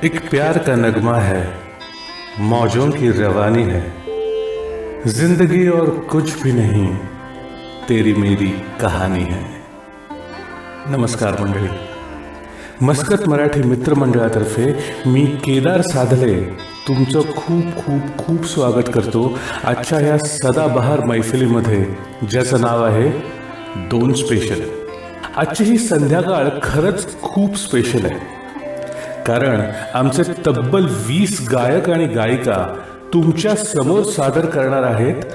एक प्यार का नगमा है, मौजों की रवानी है, जिंदगी और कुछ भी नहीं, तेरी मेरी कहानी है. नमस्कार मंडळी, मस्कत मराठी मित्रमंडळातर्फे मी केदार साधले तुमचं खूप खूप खूप स्वागत करतो आजच्या या सदाबहार मैफिलीमध्ये, ज्याचं नाव आहे दोन स्पेशल. आजची ही संध्याकाळ खरंच खूप स्पेशल आहे, कारण आमचे तब्बल 20 गायक आणि गायिका तुमच्या समोर सादर करणार आहेत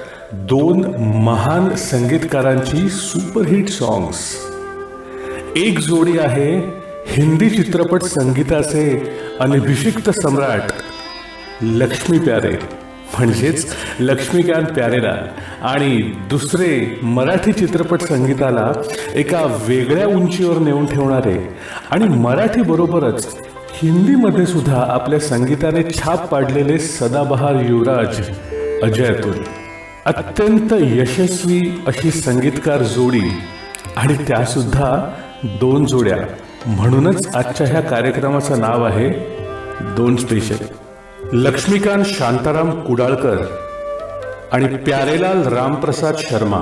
दोन महान संगीतकारांची सुपरहिट सॉंग्स. एक जोडी आहे हिंदी चित्रपट संगीताचे अनभिषिक्त सम्राट लक्ष्मी प्यारे म्हणजेच लक्ष्मीकांत प्यारेलाल, आणि दुसरे मराठी चित्रपट संगीताला एका वेगळ्या उंचीवर नेऊन ठेवणारे आणि मराठी बरोबरच हिंदीमध्ये सुद्धा आपल्या संगीताने छाप पाडलेले सदाबहार युवराज अजय अतुल. अत्यंत यशस्वी अशी संगीतकार जोडी, आणि त्यासुद्धा दोन जोड्या. म्हणूनच आजच्या ह्या कार्यक्रमाचं नाव आहे दोन स्पेशल. लक्ष्मीकांत शांताराम कुडाळकर आणि प्यारेलाल रामप्रसाद शर्मा.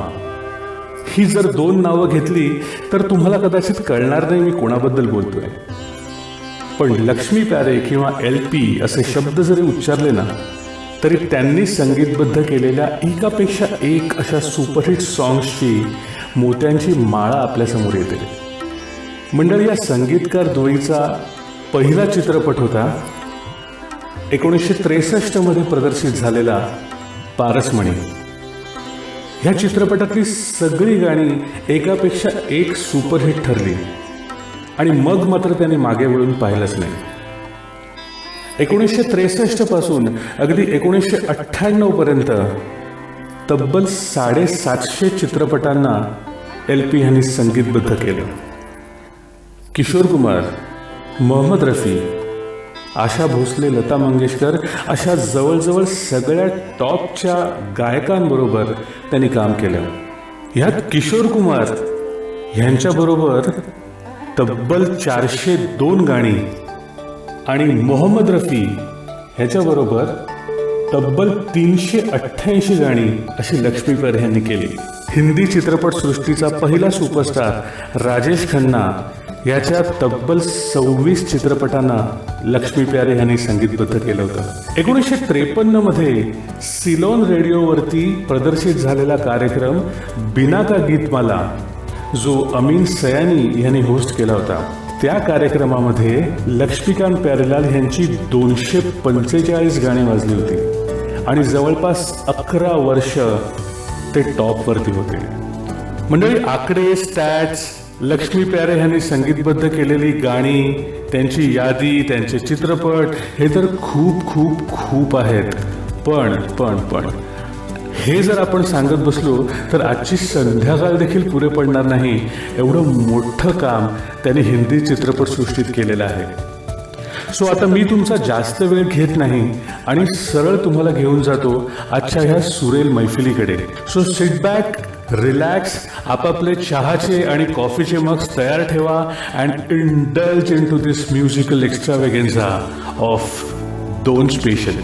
ही जर दोन नावं घेतली तर तुम्हाला कदाचित कळणार नाही मी कोणाबद्दल बोलतोय, पण लक्ष्मी प्यारे किंवा LP असे शब्द जरी उच्चारले ना, तरी त्यांनी संगीतबद्ध केलेल्या एकापेक्षा एक अशा सुपरहिट सॉंग्सची मोत्यांची माळा आपल्यासमोर येते. मंडळी, या संगीतकार जोडीचा पहिला चित्रपट होता 1963 मध्ये प्रदर्शित झालेला पारसमणी. ह्या चित्रपटातली सगळी गाणी एकापेक्षा एक सुपरहिट ठरली, आणि मग मात्र त्याने मागे वळून पाहिलंच नाही. 1963 पासून अगदी 1998 पर्यंत तब्बल 750 चित्रपटांना LP ह्यांनी संगीतबद्ध केलं. किशोर कुमार, मोहम्मद रफी, आशा भोसले, लता मंगेशकर अशा जवळजवळ सगळ्या टॉपच्या गायकांबरोबर त्यांनी काम केलं. ह्यात किशोर कुमार ह्यांच्याबरोबर तब्बल 402 गाणी आणि मोहम्मद रफी ह्याच्याबरोबर तब्बल 388 गाणी अशी लक्ष्मी प्यारे यांनी केली. हिंदी चित्रपटसृष्टीचा पहिला सुपरस्टार राजेश खन्ना याच्या तब्बल 26 चित्रपटांना लक्ष्मी प्यारे यांनी संगीतबद्ध केलं होतं. 1953 मध्ये सिलोन रेडिओवरती प्रदर्शित झालेला कार्यक्रम बिना का गीतमाला, जो अमीन सयानी यांनी होस्ट केला होता, त्या कार्यक्रमामध्ये लक्ष्मीकांत प्यारेलाल यांची 245 गाणी वाजली होती, आणि जवळपास 11 वर्ष ते टॉपवरती होते. मंडळी, आकडे, स्टॅट्स, लक्ष्मी प्यारे यांनी संगीतबद्ध केलेली गाणी, त्यांची यादी, त्यांचे चित्रपट, हे तर खूप खूप खूप आहेत. पण हे जर आपण सांगत बसलो तर आजची संध्याकाळ देखील पुरे पडणार नाही, एवढं मोठं काम त्यांनी हिंदी चित्रपटसृष्टीत केलेलं आहे. सो आता मी तुमचा जास्त वेळ घेत नाही आणि सरळ तुम्हाला घेऊन जातो आजच्या ह्या सुरेल मैफिलीकडे. सो सिट बॅक, रिलॅक्स, आपापले चहाचे आणि कॉफीचे मग्स तयार ठेवा and indulge into this musical extravaganza of दोन स्पेशल.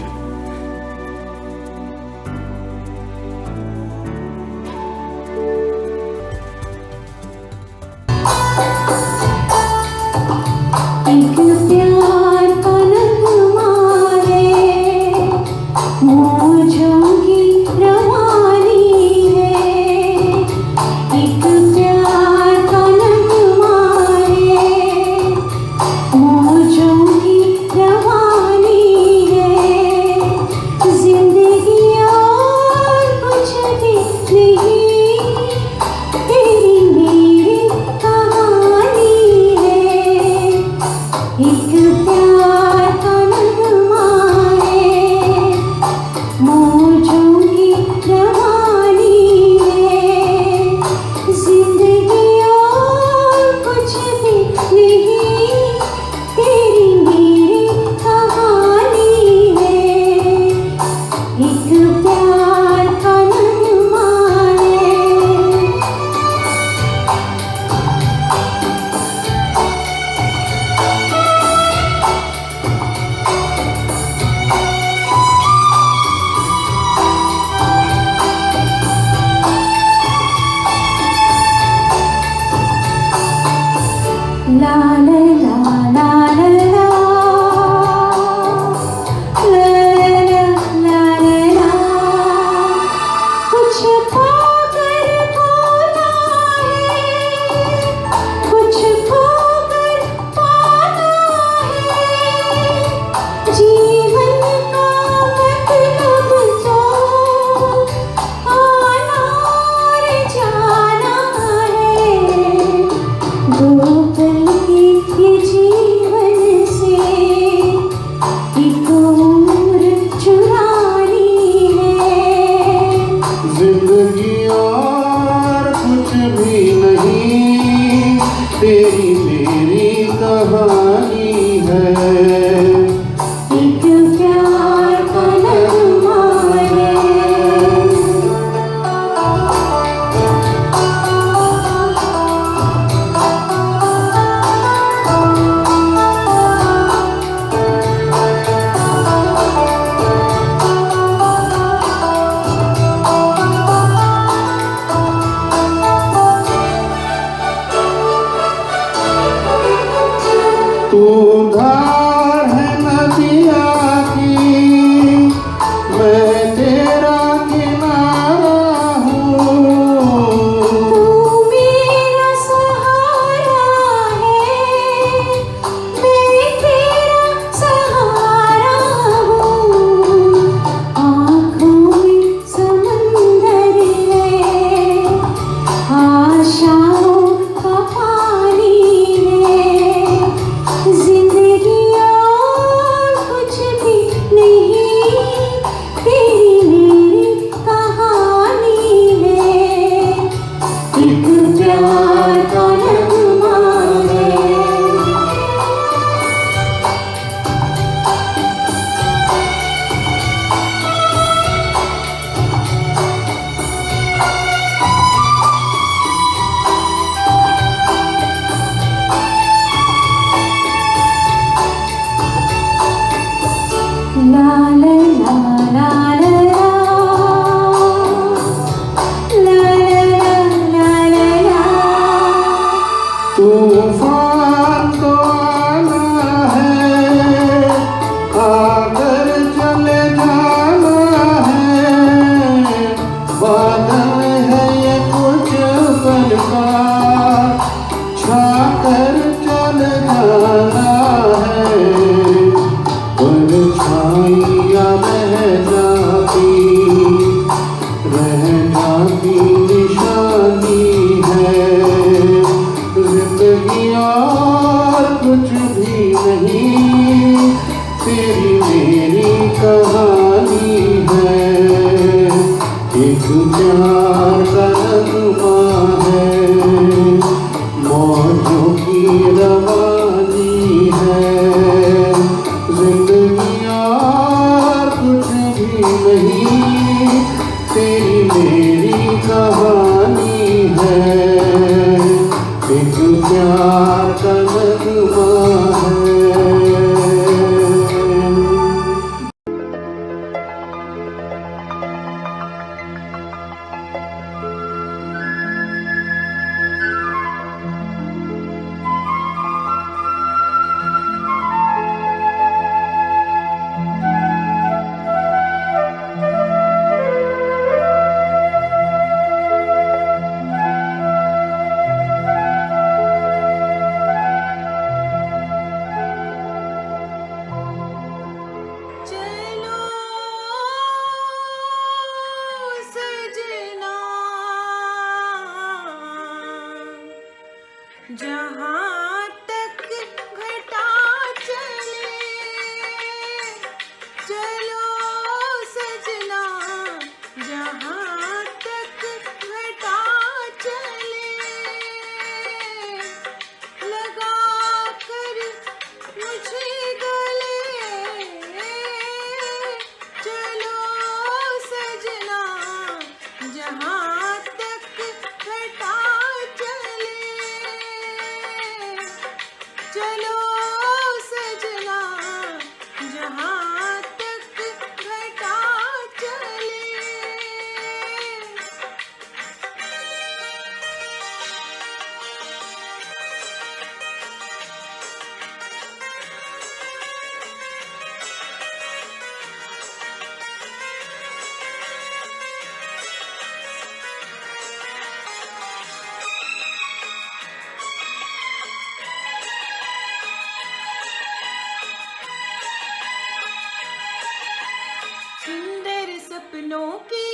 सपनों की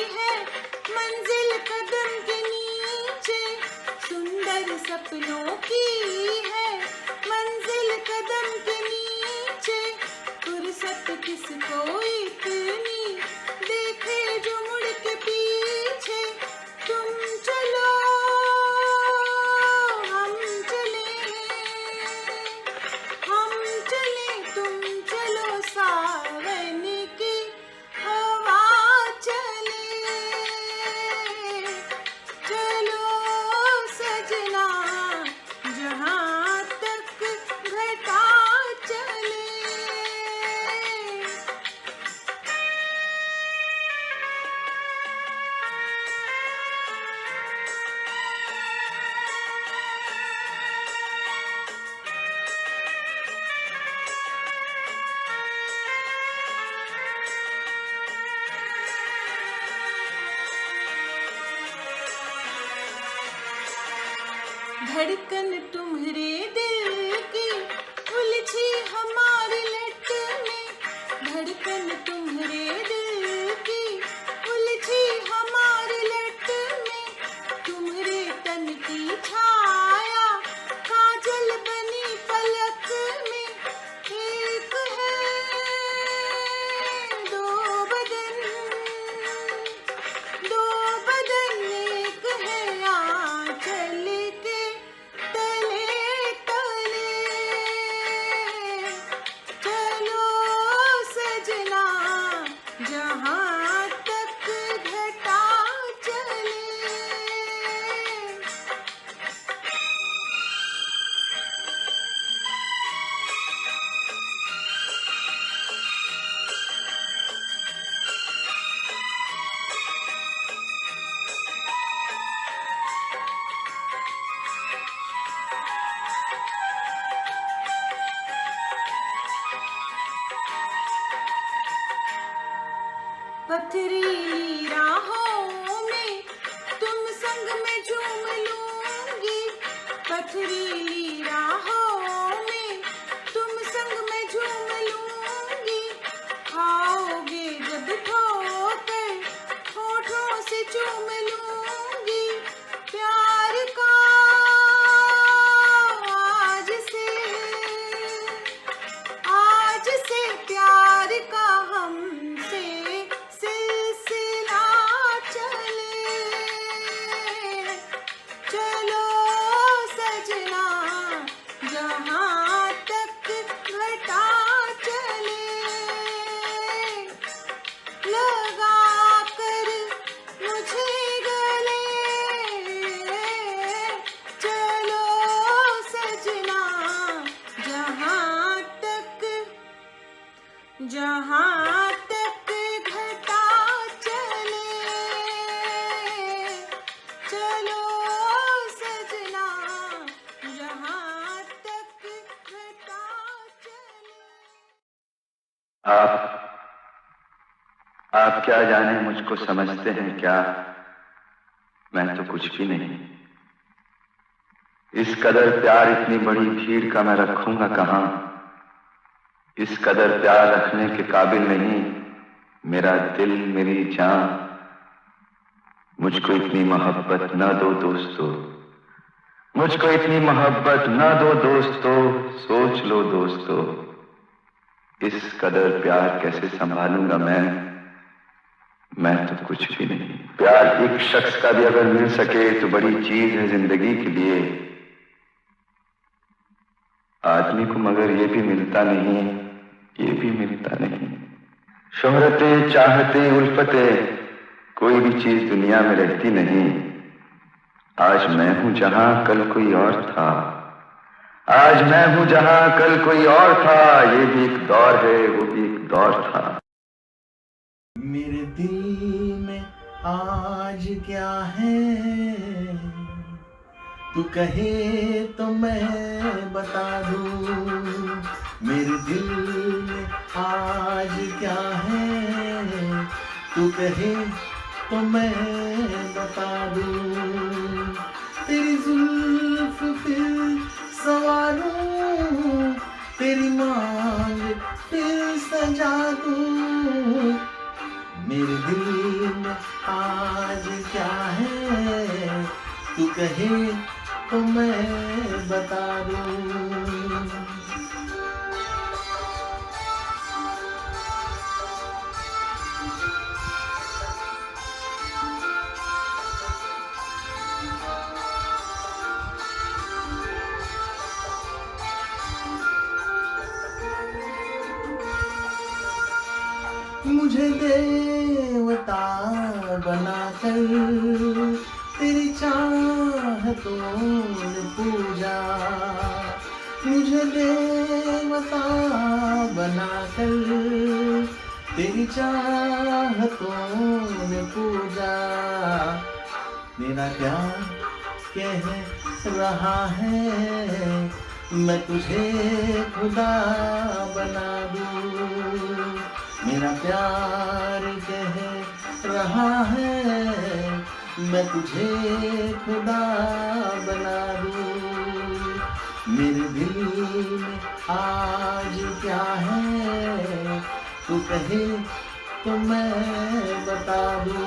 है मंजिल कदम के नीचे, सुंदर सपनों की है मंजिल कदम के नीचे। फुर्सत किसको इतनी देखे जो मुड़ के पीछे। तुम चलो हम चले तुम चलो सावन की हवा चले। चलो सजना जहाँ तक घटा चले। धड़कन तुम्हारे दिल की उलझी हमारी लट में। धड़कन तुम्हारे दिल की उलझी हमारी लट में। तुम्हारे तन की छाया काजल बनी पलक में। एक है दो बदन एक है आंचल के तले तले। चलो सजना जहाँ तक घटा चले। पथरीली राहों में तुम संग में झूम लूंगी। पथरीली राहों में तुम संग में झूम लूंगी। खाओगे जब ठोकर होठों से चूम लूंगी। प्यार का आज से प्यार का हमसे सिलसिला चले। चलो सजना जहाँ तक घटा चले। लगा कर मुझे गले चलो सजना जहाँ तक घटा चले। चलो सजना जहाँ तक घटा चले। आप क्या जाने मुझको समझते हैं क्या? मैं तो कुछ भी नहीं। इस कदर प्यार इतनी बड़ी भीड़ का मैं रखूंगा कहाँ? इस कदर प्यार रखने के काबिल नहीं मेरा दिल मेरी जान। मुझको इतनी मोहब्बत न दो दोस्तों, मुझको इतनी मोहब्बत न दो दोस्तों। सोच लो दोस्तों, इस कदर प्यार कैसे संभालूंगा मैं तो कुछ भी नहीं। प्यार एक शख्स का भी अगर मिल सके तो बड़ी चीज है जिंदगी के लिए। आदमी को मगर ये भी मिलता नहीं, ये भी मिलता नहीं। शोहरतें, चाहतें, उल्फतें, कोई भी चीज दुनिया में रहती नहीं। आज मैं हूं जहां कल कोई और था। आज मैं हूं जहां कल कोई और था। ये भी एक दौर है, वो भी एक दौर था। मेरे दिल में आज क्या है, तू कहे तो मैं बता दूं। मेरे दिल में आज क्या है, तू कहे तो मैं बता दूं। तेरी जुल्फ फिर संवारूं, तेरी मांग फिर सजा दूं। मेरे दिल में आज क्या है, तू कहे तो मैं बता दूं। मुझे देवता बनाकर तेरी चाहतों ने पूजा, मुझे देवता बनाकर तेरी चाहतों ने पूजा। मेरा प्यार कह रहा है मैं तुझे खुदा बना दूं। मेरा प्यार कह रहा है मैं तुझे खुदा बना दूं। मेरे दिल में आज क्या है, तू कहे तो मैं बता दूं।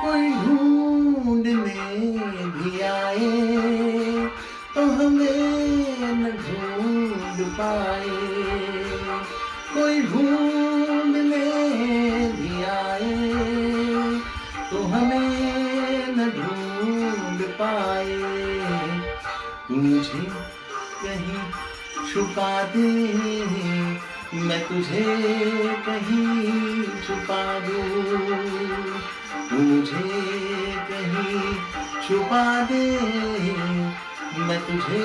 कोई ढूंढने भी आए तो हमें न ढूंढ पाए। कोई ढूंढने भी आए तो हमें न ढूंढ पाए। तू मुझे कहीं छुपा दे मैं तुझे कहीं छुपा दूं। तू मुझे कहीं छुपा दे मैं तुझे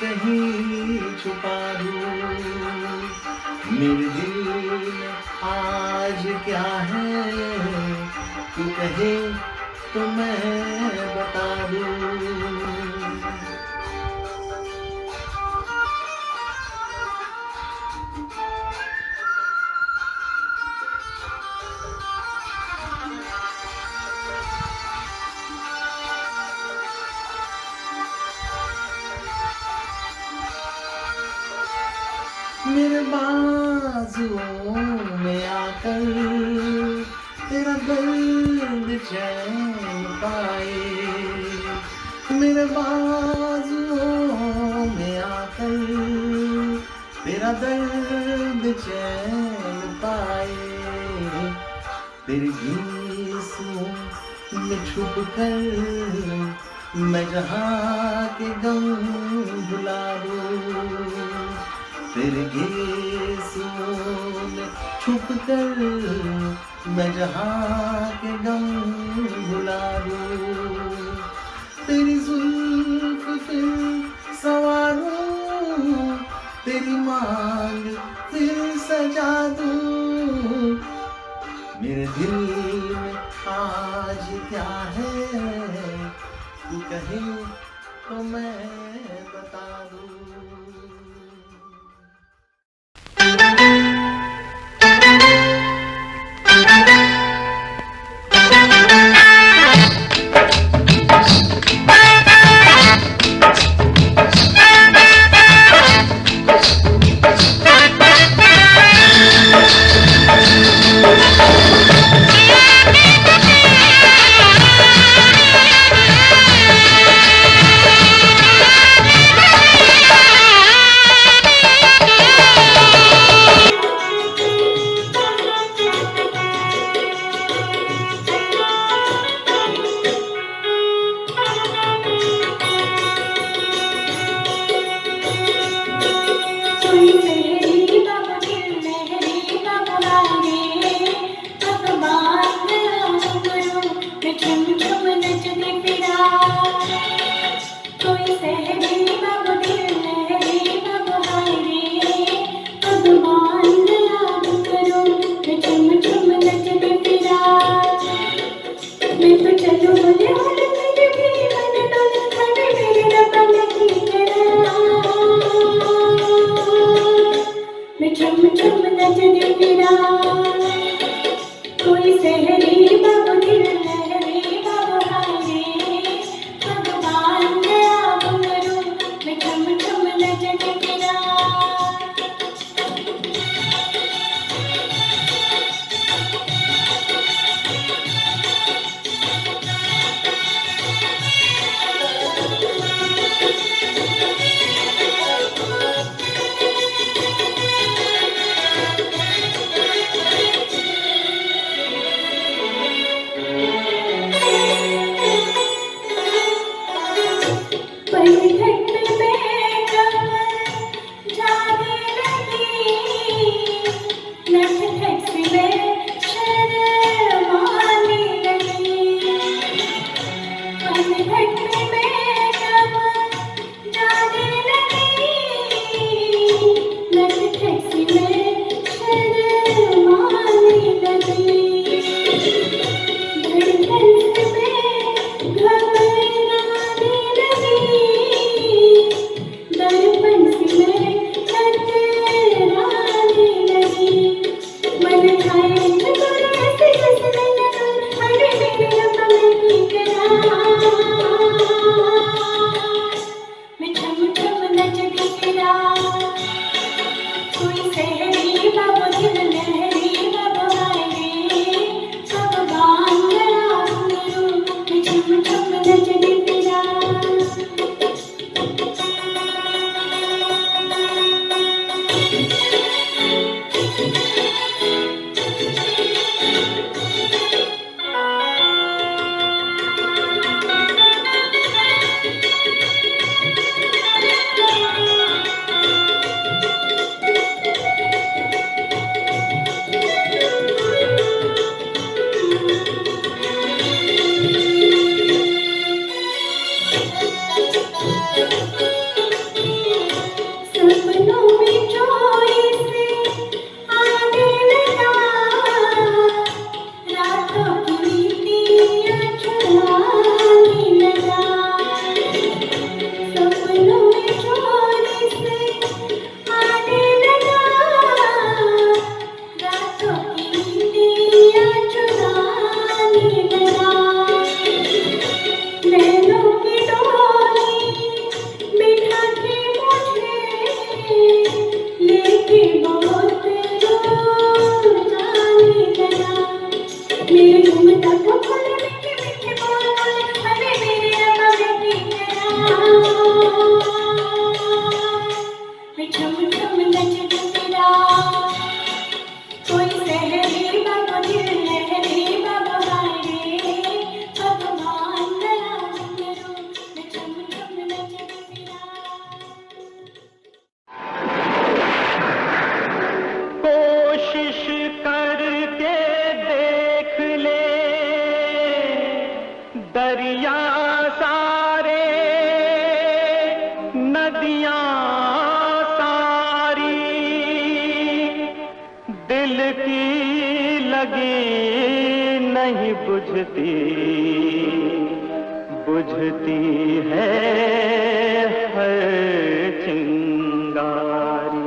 कहीं छुपा दूं। मेरे दिल में आज क्या है, तू कहे तो मैं बता दूं। मेरे बाजुओं में आकर तेरा दर्द चैन पाए। मेरे बाजुओं में आकर तेरा दर्द चैन पाए। तेरे गीसों में छुप कर मैं जहाँ के गम भुला दूं। तेरे गेसों में छुप कर मैं जहाँ के गम भुला दूं। तेरी जुल्फ फिर संवारूं, तेरी मांग फिर सजा दूं। मेरे दिल में आज क्या है, तू कहे तो मैं बता दूं। कोई सहरी बाबू दिल नटखट में शर्माने लगी, पनघट में तब जाने लगी, नटखट में शर्माने लगी, धड़कन में घबराने लगी, दर्पण में टकराने लगी, मन खाए चतुर ऐसे हंसने लगा, अरे मेरे रब्बा मैं की करा, मैं छम छम नचती फिरा, कोई सहरी बाबू दिल लहरी बाबू आए रे, भगवान गया घुंघरू, मैं छम छम नचती फिरा। सपनों में चोरी से आने लगा, रातों की नींदियां चुराने लगा, सपनों में चोरी से आने लगा, रातों की नींदियां चुराने लगा, नैनों की डोरी बिठा के मुझे लेके बहुत दूर जाने लगा, मेरे मुंह में तब बोले मीठे मीठे बोल बोले, अरे मेरे रब्बा मैं की करा, मैं छम छम नचती फिरा, कोई सहरी बाबू दिल लहरी बाबू आए रे, भगवान गया घुंघरू, मैं छम छम नचती फिरा। कोशिश करके देख ले दरिया सारे, नदियां सारी, दिल की लगी नहीं बुझती, बुझती है हर चिंगारी।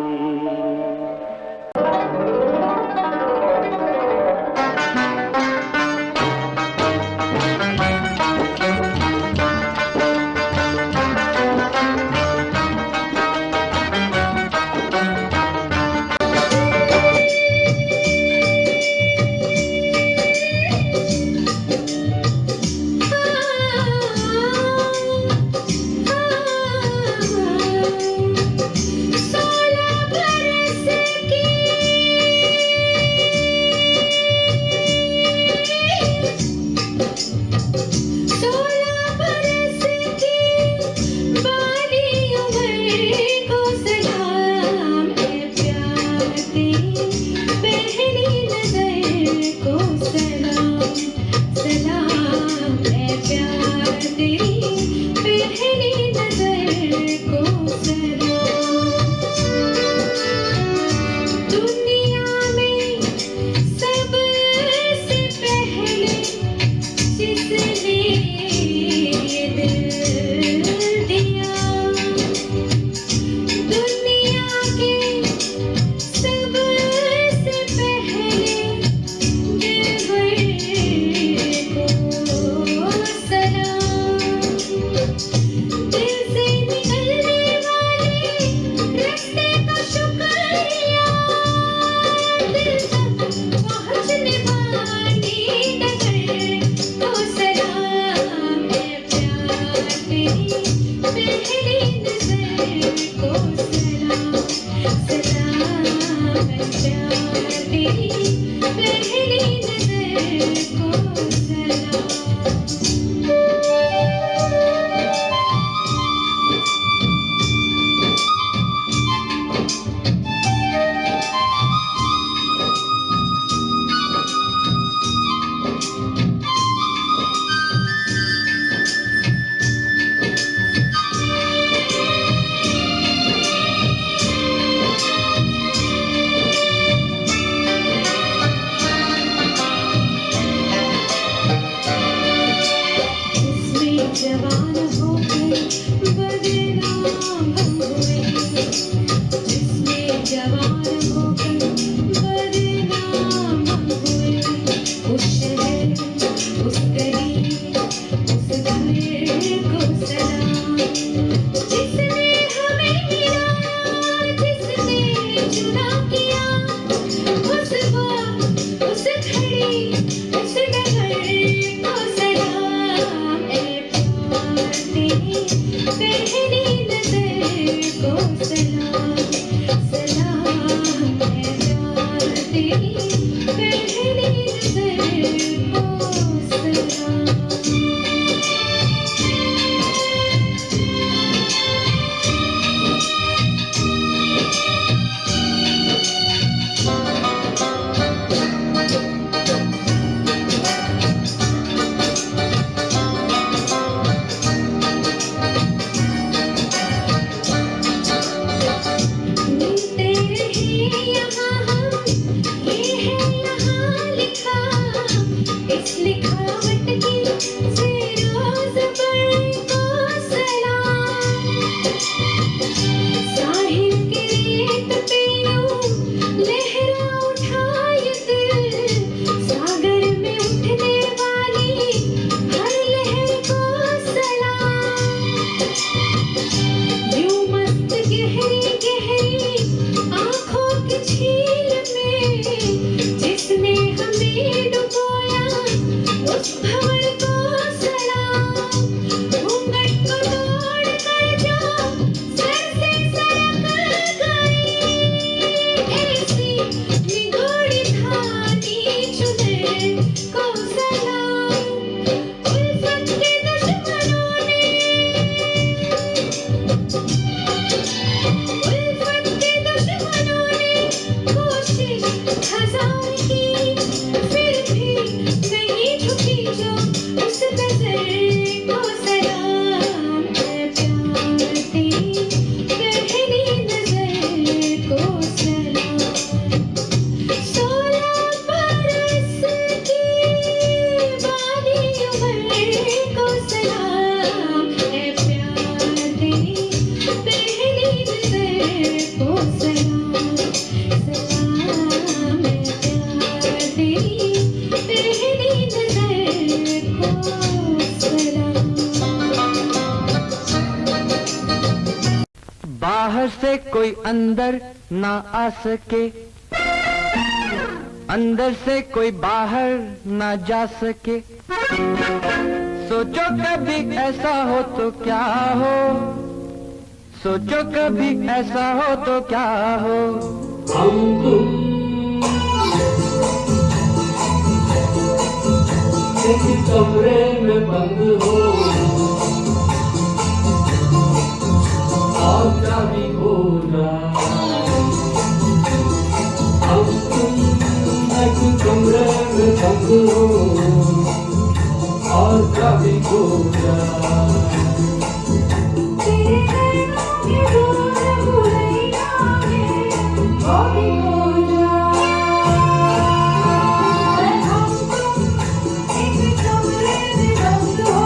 उस डगर को सलाम ए प्यार तेरी पहली नजर को सलाम सलाम ए प्यार तेरी पहली नजर को सलाम मिलते रहे यहाँ हम ये है यहाँ लिखा इस लिखावट की से रोज बर को सलाम साहिल के रेत पे यूं लहरा उठा ये दिल सागर में उठने वाली हर लहर को सलाम यूं मस्त गहरी गहरी आँखों की झील में जिसने हमें डुबोया उस भंवर को सलाम घूंघट को तोड़ कर जो सर से सरक गई ऐसी निगोड़ी धानी चुनर को सलाम उल्फत के दुश्मनों ने उल्फत के दुश्मनों ने कोशिश हजार की फिर भी नहीं झुकी जो उस नजर को सलाम ए प्यार तेरी पहली नजर को सलाम 16 बरस की बाली उम्र को सलाम ए प्यार तेरी पहली नजर को सलाम सलाम ए प्यार तेरी पहली नजर को सलाम बाहर से कोई अंदर ना आ सके, अंदर से कोई बाहर ना जा सके। सोचो कभी ऐसा हो तो क्या हो, सोचो कभी ऐसा हो तो क्या हो। हम तुम एक कमरे में बंद हो और चाबी खो जाए। हम तुम एक कमरे में बंद हो और चाबी खो जाए। तेरे नैनों के दूर बुलैया में वो भी खो जाए। हम तुम एक कमरे में बंद हो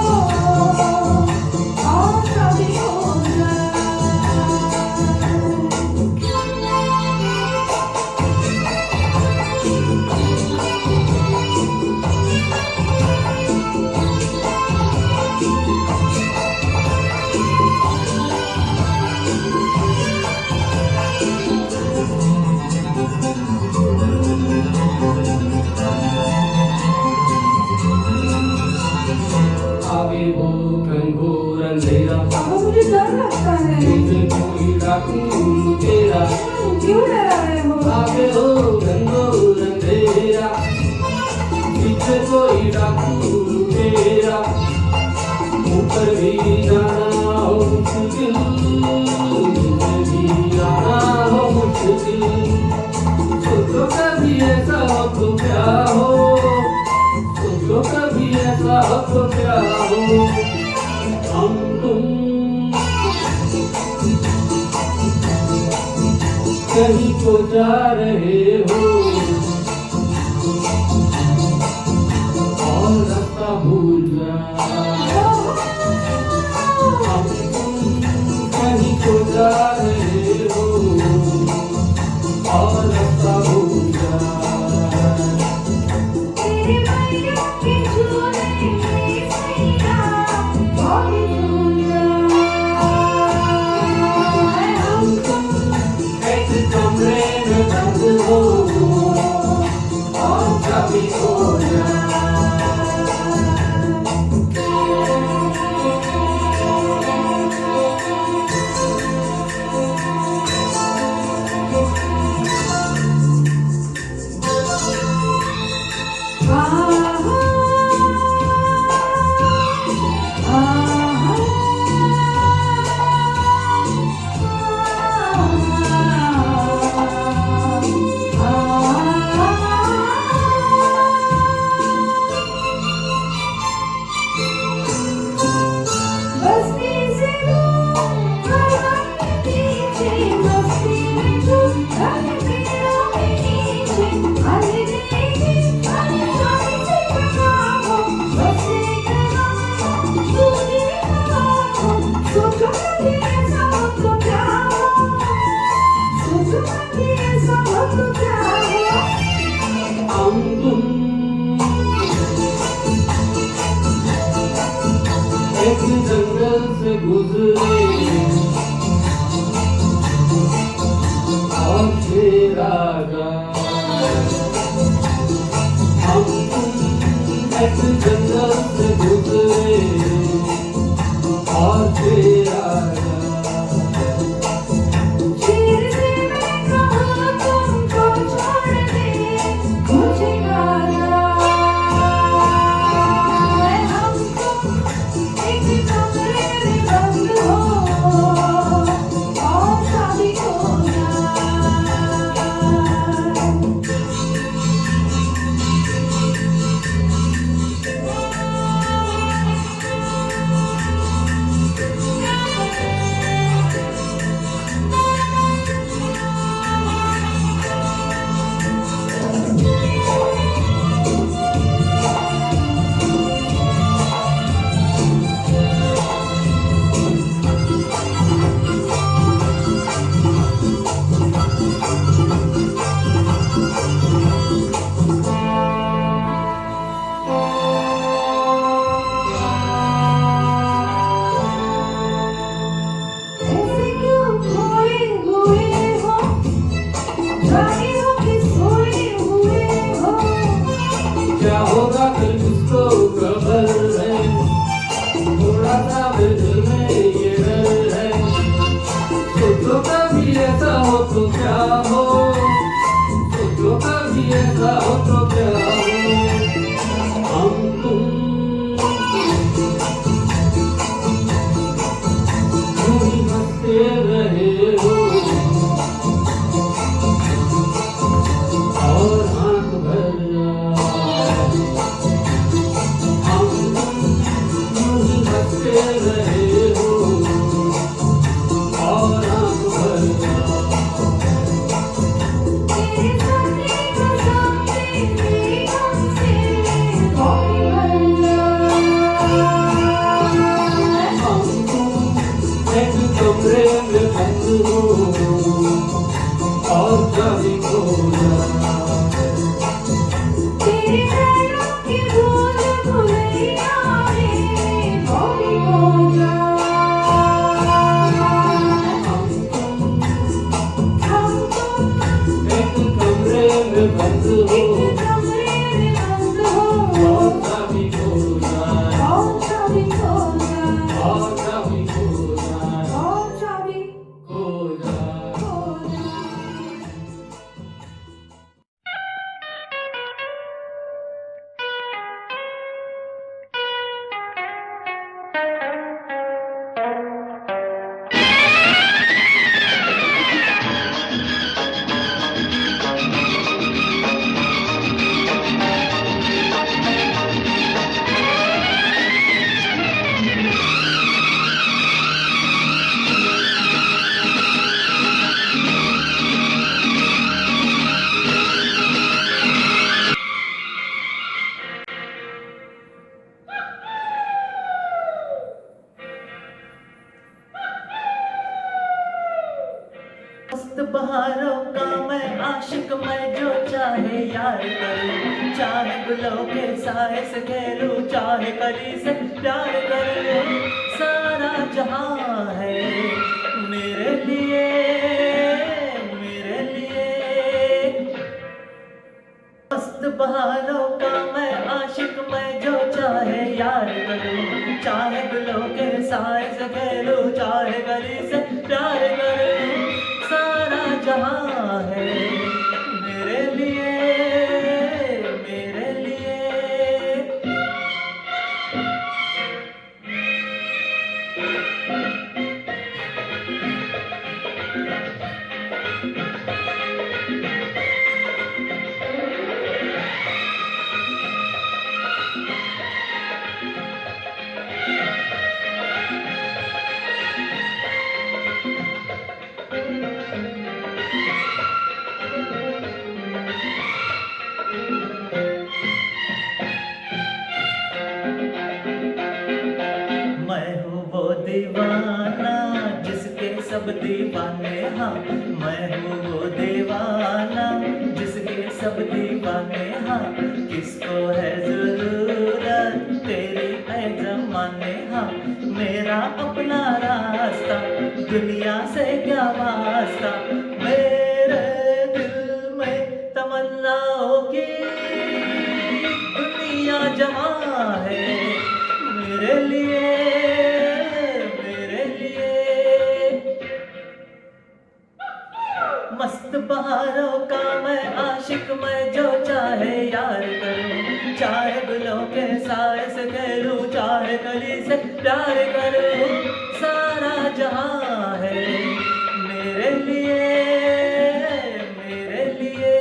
और कभी हो जाए। आगे वो घनघोर अंधेरा, मुझे डर लगता है। पीछे कोई डाकू तेरा। क्यों डरा रहे हो? आगे हो घनघोर अंधेरा, पीछे कोई डाकू तेरा। ऊपर भी जाना हो मुश्किल, नीचे भी आना हो मुश्किल। सोचो कभी ऐसा हो तो क्या हो, सोचो कभी ऐसा हो तो क्या हो। हम तुम कहीं को जा रहे हो और रास्ता भूल जाओ। हम तुम कहीं को जा रहे हो और रास्ता भूल जाओ। तेरे मैलों के झूले में सैया वो भी झूल जाए। हम तुम एक कमरे में बंद हो और चाबी खो जाए। हम तुम एक जंगल से गुजरे और फिर आ गए। हम तुम एक जंगल से गुजरे और फिर आ गए। क्या होगा कल किसको खबर है, थोड़ा सा दिल में ये डर है। सोचो कभी ऐसा हो तो क्या हो, सोचो कभी ऐसा हो तो क्या हो। हम तुम यूं ही हंसते रहे हो और आंख भर रहे हो और आंख भर एक कमरे में बंद हो और कभी खो बंद हो और कभी खो जाए और कभी खो जाए। मस्त बहारों का मैं आशिक, मैं जो चाहे यार करूं, चाहे गुलों के साए से खेलूं, चाहे कली से प्यार करूं। सारा जहां है मेरे लिए, मेरे लिए। मस्त बहारों का मैं आशिक, मैं जो चाहे यार करूं, चाहे गुलों के साए से खेलूं, चाहे गली से प्यार करूं। सारा जहां है मेरे लिए, मेरे लिए। दीवाना जिसके सब दीवाने, हाँ मैं हूँ वो दीवाना जिसके सब दीवाने, हाँ किसको है जरूरत तेरी है जमाने, हाँ मेरा अपना रास्ता दुनिया से क्या वास्ता, मेरे दिल में तमन्नाओं की दुनिया जमा है मेरे लिए, मेरे लिए। मस्त बहारों का मैं आशिक, मैं जो चाहे यार करूं, चाहे गुलों के साए से खेलूं, चाहे कली से प्यार करूं, सारा जहां है मेरे लिए, मेरे लिए।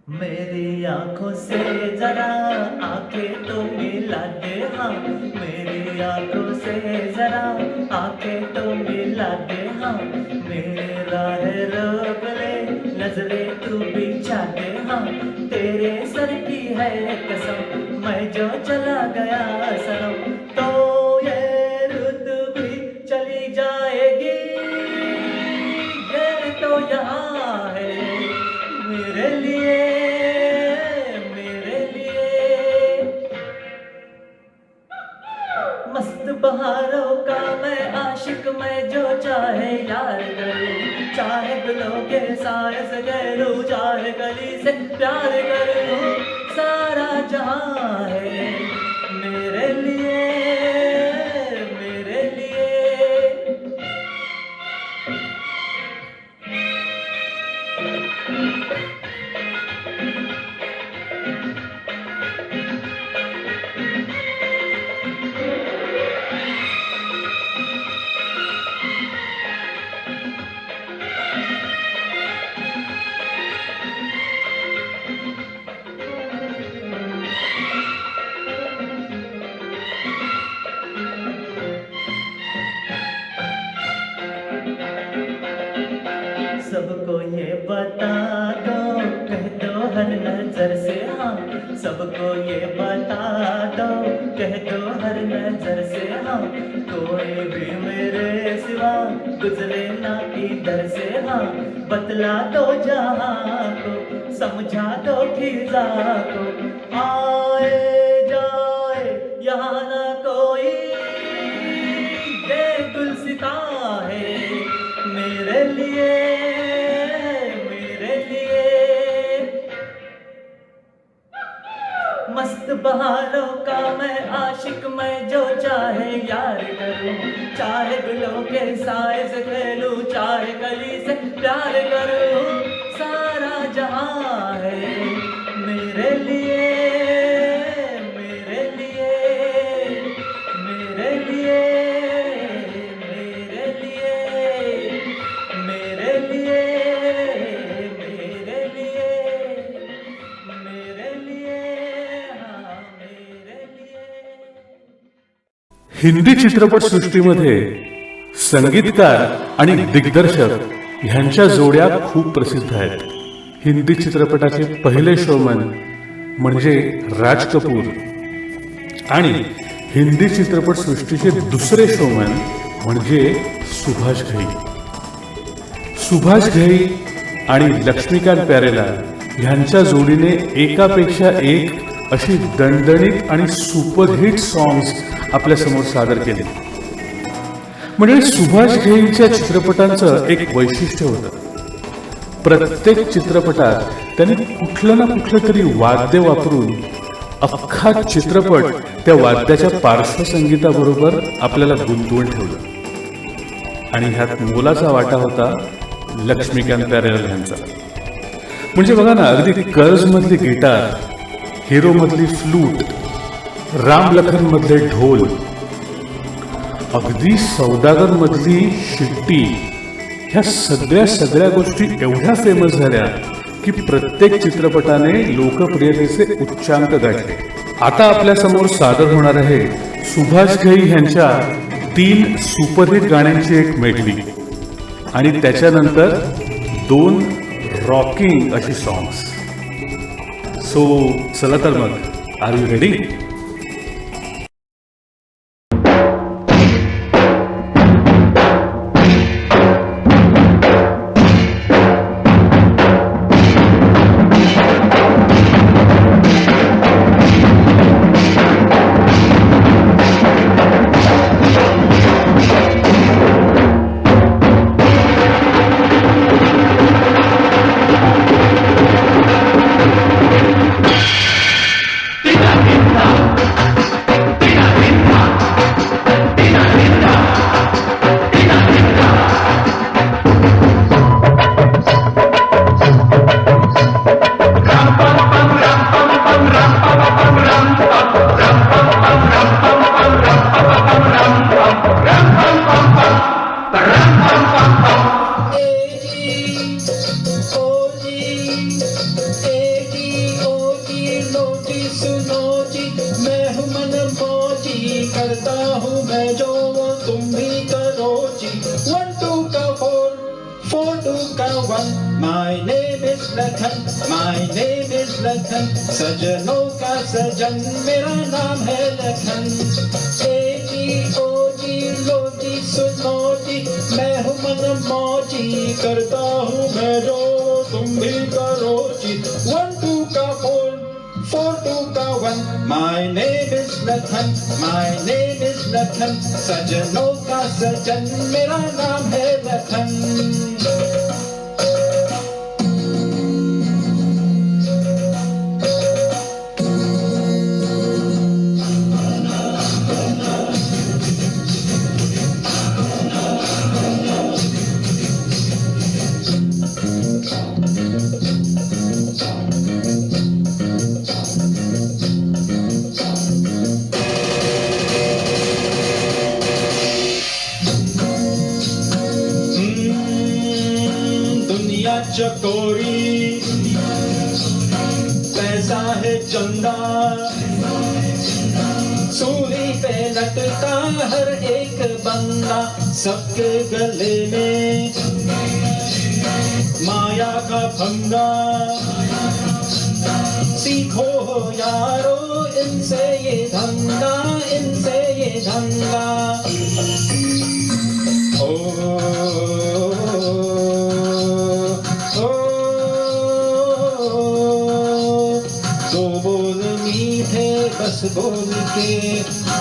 मेरी आंखों से जरा आंखें तो मिला दे, हाँ मेरी आंखों से जरा आंखें तो मिला दे, हाँ मेरा है रोक ले नजरें तू बिछा दे, हाँ तेरे सर की है कसम मैं जो चला गया सनम, तो ये रुत भी चली जाएगी, ये तो यहाँ है मेरे लिए, मेरे लिए। मस्त बहारों का मैं आशिक, मैं जो चाहे यार करूं, चाहे गुलों के साए से खेलूं, चाहे गली से प्यार करूं, सारा जहां है मेरे लिए, मेरे लिए। सबको ये बता दो, कह दो हर नजर से, हाँ सबको ये बता दो, कह दो हर नजर से, हाँ कोई भी मेरे सिवा गुजरे ना इधर से, हाँ बतला दो जहाँ को, समझा दो खिजा को, आए जाए यहाँ ना कोई, ये गुलसिता है मेरे लिए, मेरे लिए। मस्त बहारों का मैं आशिक, मैं जो चाहे यार करूं, चाहे गुलों के साए से खेलूं, चाहे कली से प्यार करूं, सारा जहां है मेरे लिए, मेरे लिए, मेरे लिए, मेरे लिए, मेरे लिए, मेरे लिए, मेरे लिए, हाँ मेरे लिए। हिंदी चित्रपट सृष्टीमध्ये संगीतकार आणि दिग्दर्शक ह्यांच्या जोड्या खूप प्रसिद्ध आहेत. हिंदी चित्रपटाचे पहिले शोमन म्हणजे राज कपूर आणि हिंदी चित्रपट सृष्टीचे दुसरे शोमन म्हणजे सुभाष घई. सुभाष घई आणि लक्ष्मीकांत प्यारेलाल ह्यांच्या जोडीने एकापेक्षा एक अशी दणदणीत आणि सुपरहिट सॉंग्स आपल्या समोर सादर केले. म्हणजे सुभाष घईच्या चित्रपटांचं एक वैशिष्ट्य होतं. प्रत्येक चित्रपटात त्यांनी कुठलं ना कुठलं तरी वाद्य वापरून अख्खा चित्रपट त्या वाद्याच्या पार्श्वसंगीताबरोबर आपल्याला गुंतवून ठेवलं. आणि ह्यात मोलाचा वाटा होता लक्ष्मीकांत प्यारेलाल यांचा. म्हणजे बघा ना, अगदी कर्ज मधली गिटार, हिरो मधली फ्लूट, रामलखन मध्ये ढोल, अगदी सौदागर मधली शिट्टी, ह्या सगळ्या गोष्टी एवढ्या फेमस झाल्या की प्रत्येक चित्रपटाने लोकप्रियतेचे उच्चांक गाठले. आता आपल्या समोर सादर होणार आहे सुभाष घई यांच्या 3 सुपरहिट गाण्यांची एक मेडली आणि त्याच्यानंतर 2 रॉकिंग अशी सॉंग्स. सो चला तर मग, आर यू रेडी? करता हूँ मैं जो वो तुम भी करो जी. 1 2 का 4 4 2 का 1. My name is Lakhan, my name is Lakhan, सजनों का सजन मेरा नाम है लखन. ए जी ओ जी लो जी सुनो जी, मैं हूँ मन मौजी, करता हूँ मैं जो तुम भी करो जी. 1 2 का 4 4 2 का 1. My name is Lakhan, my name is Lakhan, सजनों का सजन मेरा नाम है लखन. चकोरी पैसा है चंदा, सूली पे लटका हर एक बंदा, सबके गले में माया का फंदा. सीखो हो यारो इनसे ये धंधा, इनसे ये धंधा. बस बोल के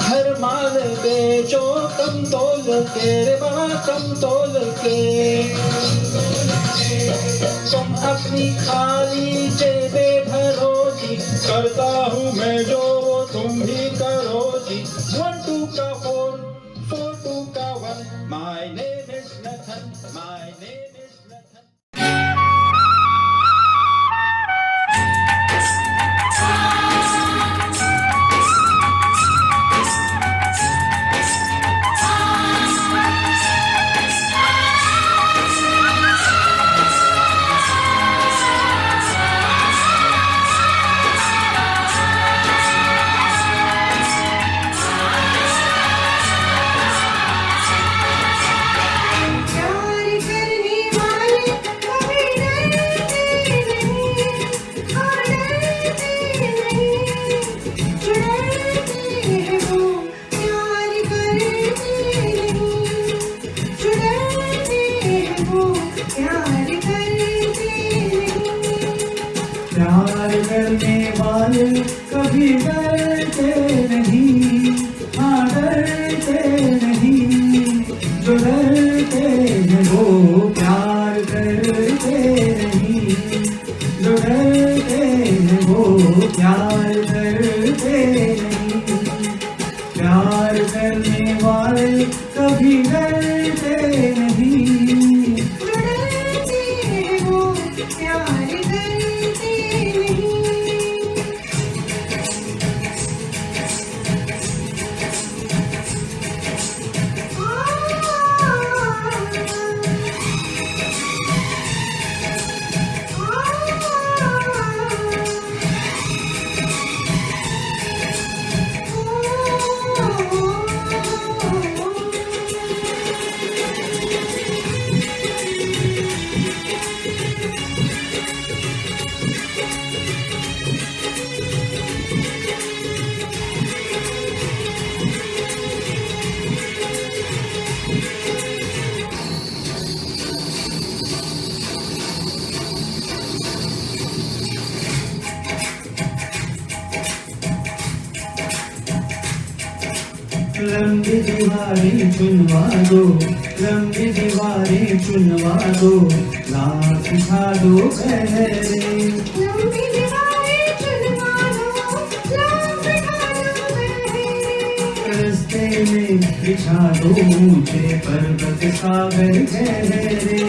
हर माल बेचो कम तोल के रे बाबा, कम तोल के. तुम अपनी खाली जेबे भरो जी, करता हूँ मैं जो तुम भी करो जी. 1 2 का 4 4 2 का 1. My name is Lakhan, my name is Lakhan. प्यार करने वाले कभी डरते नहीं, हाँ डरते नहीं, जो डरते हैं वो प्यार करते नहीं, जो डरते हैं वो प्यार करते नहीं. प्यार करने वाले कभी डरते नहीं. रंग दीवारी चुनवा दो, रंग दीवारी चुनवा दो, नाच सिखा दो गहरे। लंबी दीवारें चुनवा दो, लाख बिठा दो गहरे। रस्ते में बिछा दो ऊंचे पर्वत सागर गहरे।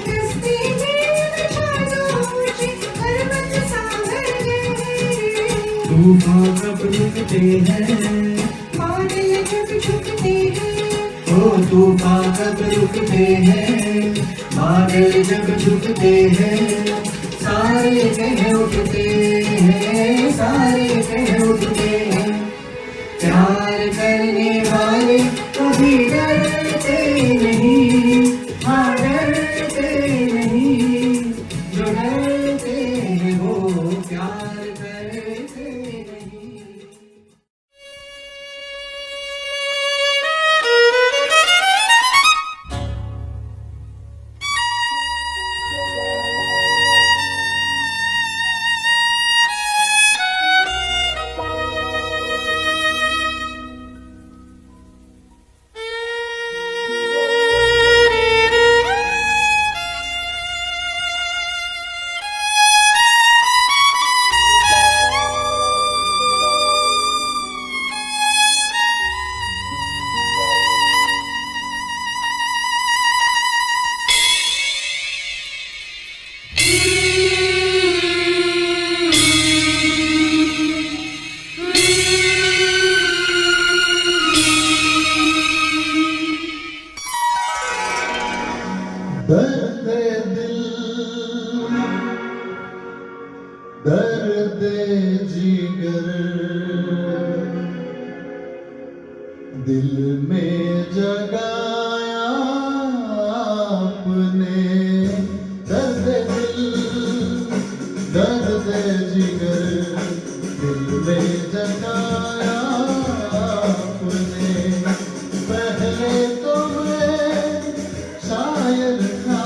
रस्ते में बिछा दो ऊंचे पर्वत सागर गहरे। तूफान कब रुकते हैं, बादल जब झुकते हैं, ओ तूफान कब रुकते हैं, बादल जब झुकते हैं, सारे कह उठते हैं, सारे कह उठते हैं। प्यार करने वाले कभी डरते नहीं, हाँ डरते नहीं, जो डरते हैं वो प्यार करते नहीं। दर्द दिल, दर्द जिगर, दिल में जगाया आपने। दर्द दिल, दर्द जिगर, दिल में जगाया आपने। पहले तो मैं शायर था,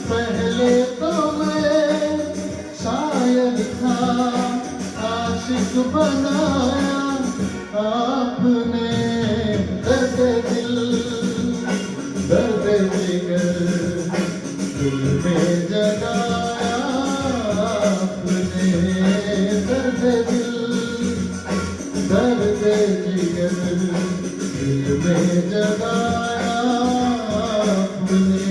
पहले तो मैं शायर था, आशिक बनाया आपने। दर्द दिल, दर्द जिगर, दिल में जगाया आपने। दर्द दिल, दर्द जिगर, दिल में जगाया आपने।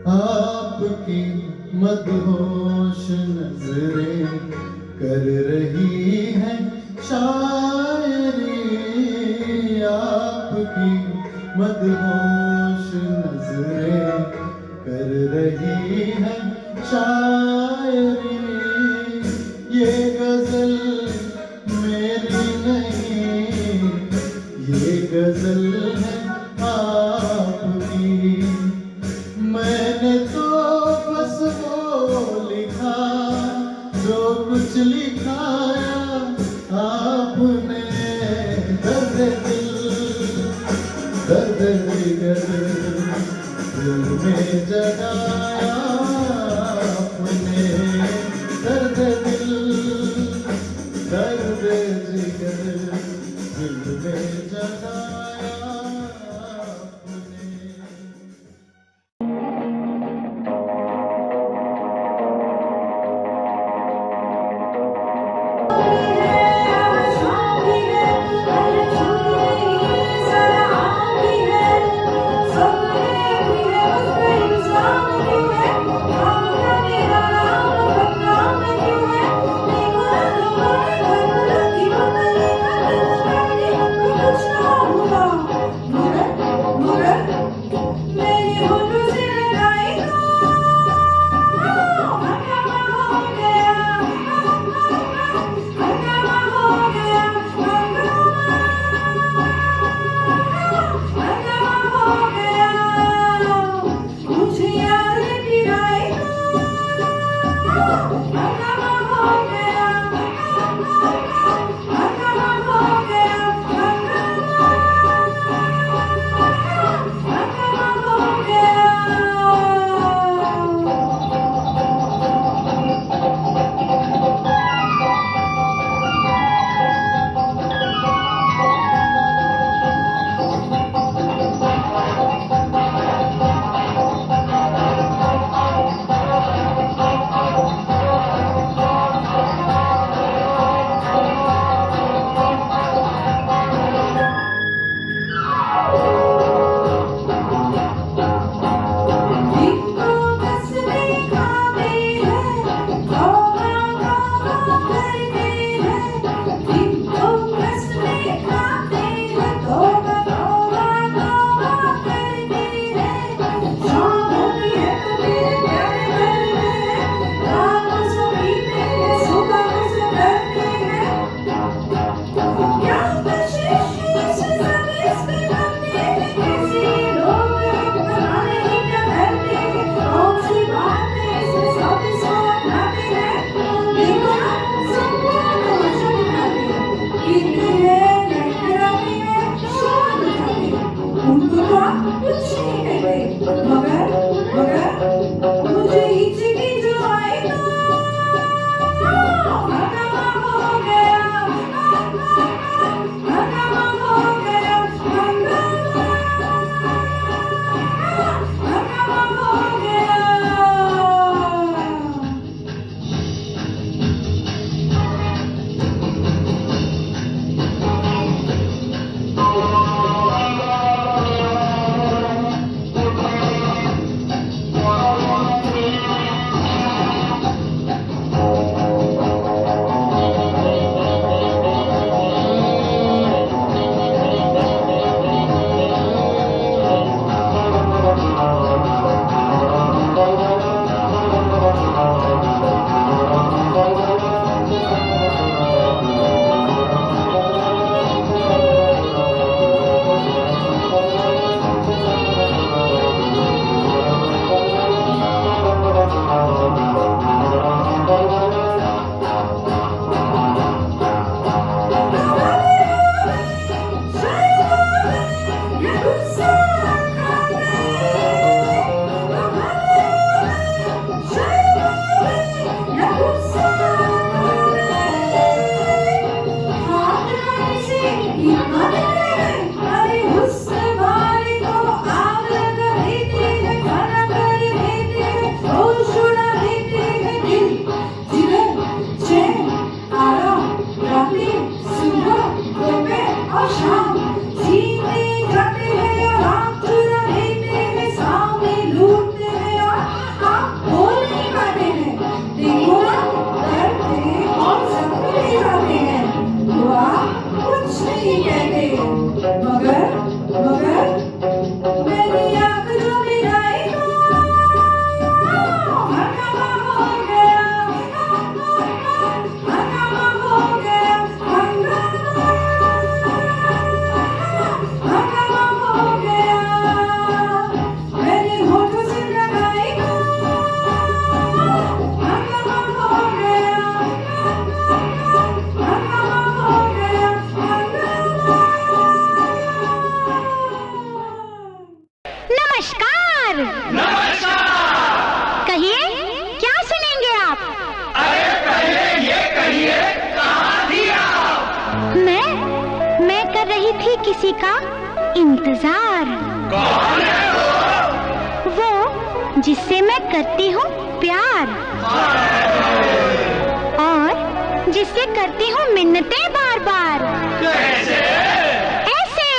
आपकी मदहोश नजरें कर रही हैं शायरी, आपकी मदहोश नजरें कर रही हैं शायरी। ये गजल मेरी नहीं, ये गजल है आपकी। मैंने तो बस वो लिखा जो कुछ लिखाया आपने। दर्द दिल, दर्द जिगर, दिल में जगाया आपने। दर्द दिल, दर्द जिगर, दिल में जगाया आपने। शाम भी है, हर छुट्टी जरा आम भी है, सपने भी है, बस इंसान भी है। काम का मेरा नाम बदनाम क्यों है? देखो रंग बदल की बदल कुछ ना हुआ। शाम जीते जाते हैं और आप रहते हैं सामने लूटते हैं और आप बोल नहीं पाते हैं देखो ना डरते और जख्मी जाते हैं तो आप कुछ नहीं कहते मगर मेरी आँख जो मिलाई तो हंगामा हो गया हंगामा हो गया हंगामा हो गया मैंने होठों से लगाई तो हंगामा हो गया नमस्कार। कहिए क्या सुनेंगे आप? अरे कहिए कहाँ थी आप? मैं कर रही थी किसी का इंतजार। कौन है वो जिससे मैं करती हूँ प्यार और जिससे करती हूँ मिन्नतें बार बार। कैसे? ऐसे।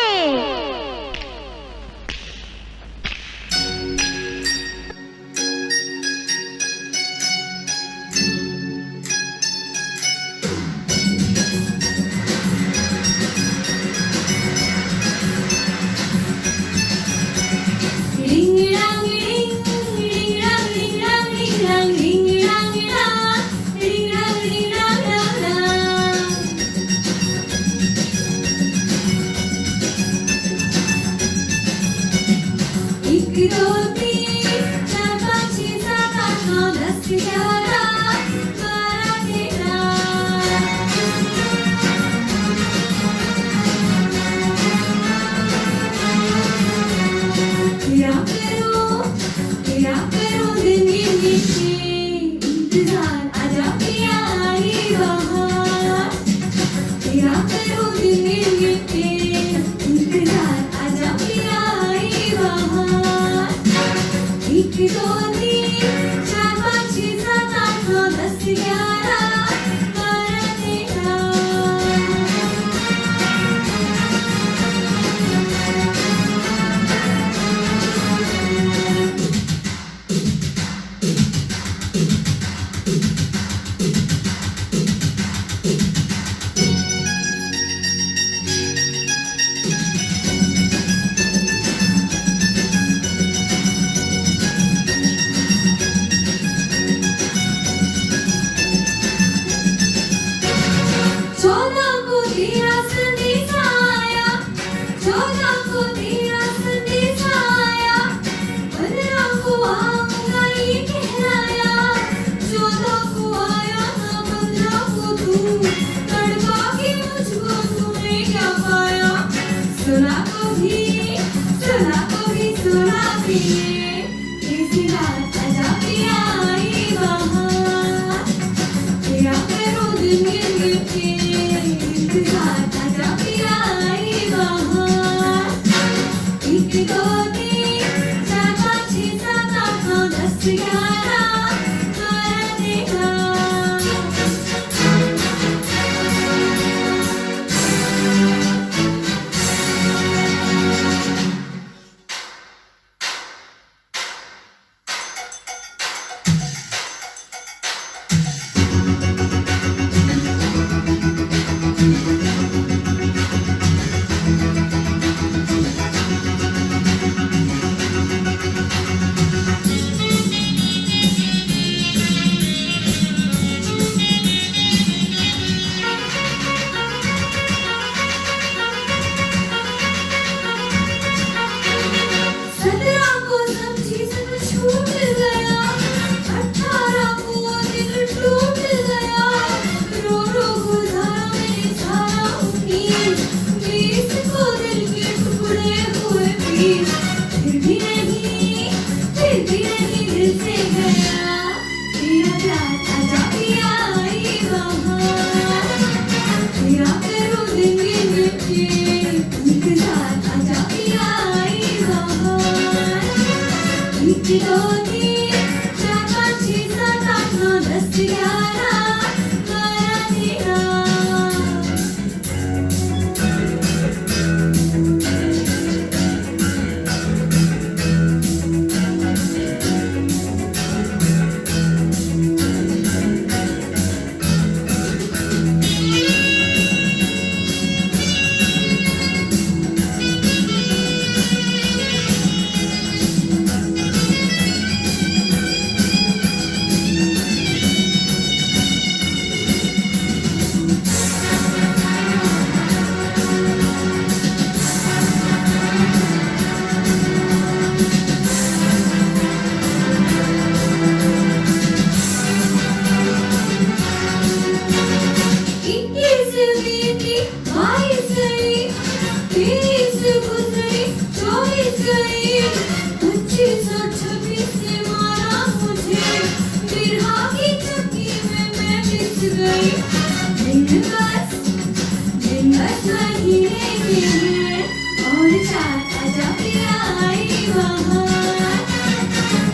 बस वही रहते हैं और साथ आजा पिया आई बहार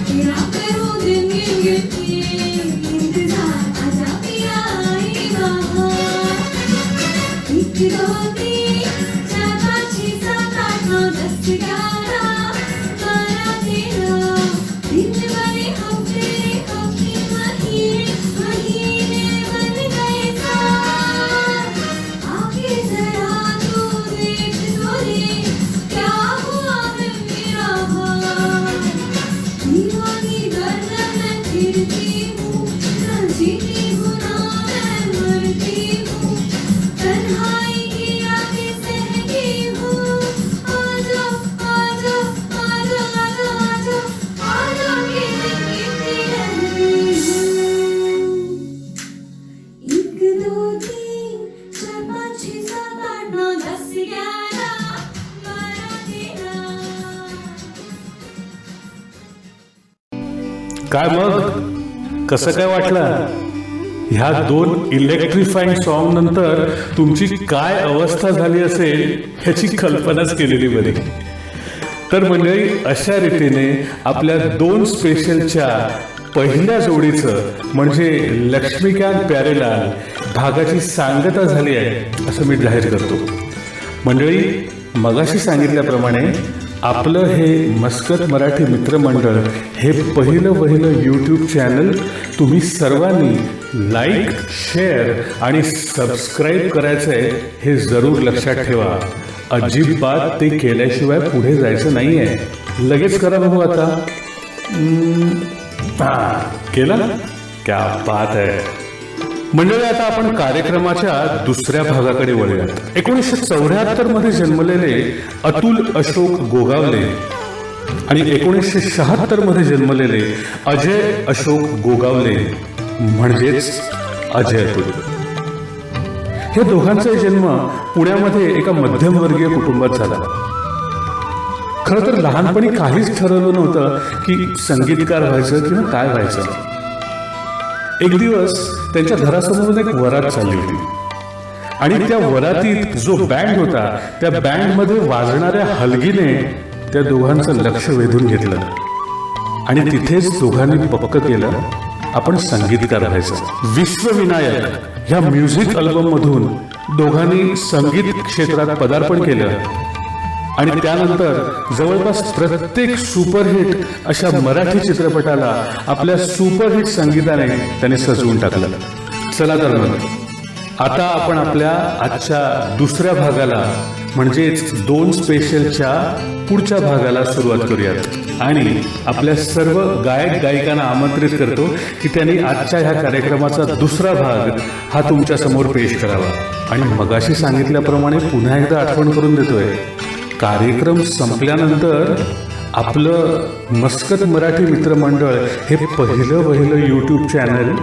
तेरा करूं दिन गिन के इंतजार आजा पिया आई बहार 1 2 3 4 5 6 7 8 9 10 11 12 13 दिन बने हफ्ते हफ्ते महीने महीने बन गए साल आगे जरा तू देख तो ले क्या हुआ है मेरा हाल दीवानी गर्दन में फिरती हूँ न जीती हूँ ना मैं मरती हूँ तन्हाई की आगे सहती हूँ आजा आजा आजा आजा आजा आजा के गिनती रहती हूँ 1 2 3 4 5 6 7 8 9 10 11 12 13 काय मग कसं काय वाटलं? ह्या 2 इलेक्ट्रिफाईंग सॉन्ग नंतर तुमची काय अवस्था झाली असेल ह्याची कल्पनाच केलेली बरी. तर मंडळी, अशा रीतीने आपल्या 2 स्पेशलच्या पहिल्या जोडीचं म्हणजे लक्ष्मीकांत प्यारेलाल भागाची सांगता झाली आहे असं मी जाहीर करतो. मंडळी, मगाशी सांगितल्याप्रमाणे आपलं हे मस्कत मराठी मित्रमंडळ हे पहिलं यूट्यूब चॅनल तुम्ही सर्वांनी लाईक, शेअर आणि सबस्क्राईब करायचं आहे हे जरूर लक्षात ठेवा. अजिबात ते केल्याशिवाय पुढे जायचं नाही आहे. लगेच करा बघू आता. केलं? क्या बात आहे. मंडळी, आता आपण कार्यक्रमाच्या दुसऱ्या भागाकडे वळूयात. 1974 मध्ये जन्मलेले अतुल अशोक गोगावले आणि 1976 मध्ये जन्मलेले अजय अशोक गोगावले म्हणजेच अजय अतुल. हे दोघांचा जन्म पुण्यामध्ये एका मध्यमवर्गीय कुटुंबात झाला. खरं तर लहानपणी काहीच ठरवलं नव्हतं की संगीतकार व्हायचं किंवा काय व्हायचं. एक दिवस त्यांच्या घरासमोरून एक वरात चालली होती आणि त्या वरातीत जो बँड होता त्या बँडमध्ये वाजणाऱ्या हलगीने त्या दोघांचं लक्ष वेधून घेतलं आणि तिथेच दोघांनी पक्क केलं आपण संगीतकार व्हायचं. विश्वविनायक ह्या म्युझिक अल्बम मधून दोघांनी संगीत क्षेत्रात पदार्पण केलं आणि त्यानंतर जवळपास प्रत्येक सुपरहिट अशा मराठी चित्रपटाला आपल्या सुपरहिट संगीताने त्याने सजवून टाकलं. चला तर मग आता आपण आपल्या आजच्या दुसऱ्या भागाला म्हणजेच 2 स्पेशलच्या पुढच्या भागाला सुरुवात करूयात आणि आपल्या सर्व गायक गायिकांना आमंत्रित करतो की त्यांनी आजच्या ह्या कार्यक्रमाचा दुसरा भाग हा तुमच्या समोर पेश करावा. आणि मगाशी सांगितल्याप्रमाणे पुन्हा एकदा आठवण करून देतोय, कार्यक्रम संपल्यानंतर आपलं मस्कत मराठी मित्रमंडळ हे पहिलं यूट्यूब चॅनल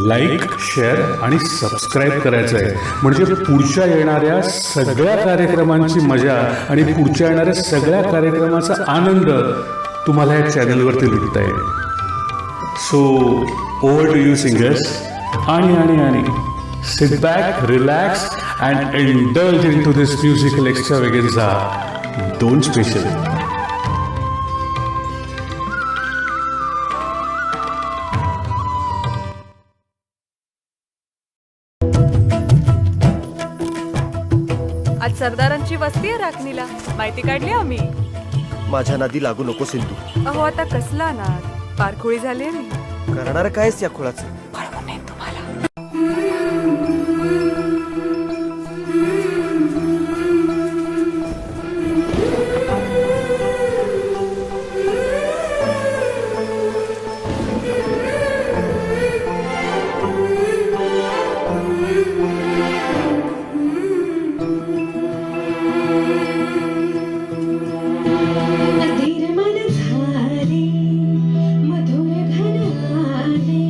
लाईक, शेअर आणि सबस्क्राईब करायचं आहे. म्हणजे पुढच्या येणाऱ्या सगळ्या कार्यक्रमांची मजा आणि पुढच्या येणाऱ्या सगळ्या कार्यक्रमाचा आनंद तुम्हाला या चॅनलवरती लुटता येईल. So over to you singers. आणि sit back, relax and indulge into this musical extravaganza 2 special. आज सरदारांची वस्ती आहे राखणीला. माहिती काढली आम्ही. माझ्या नादी लागू नको सिंधू. अहो आता कसला नाद, पारखोळी झाली मी. करणार कायच या खुळाचं. अधीर मन झाले मधुर घन आले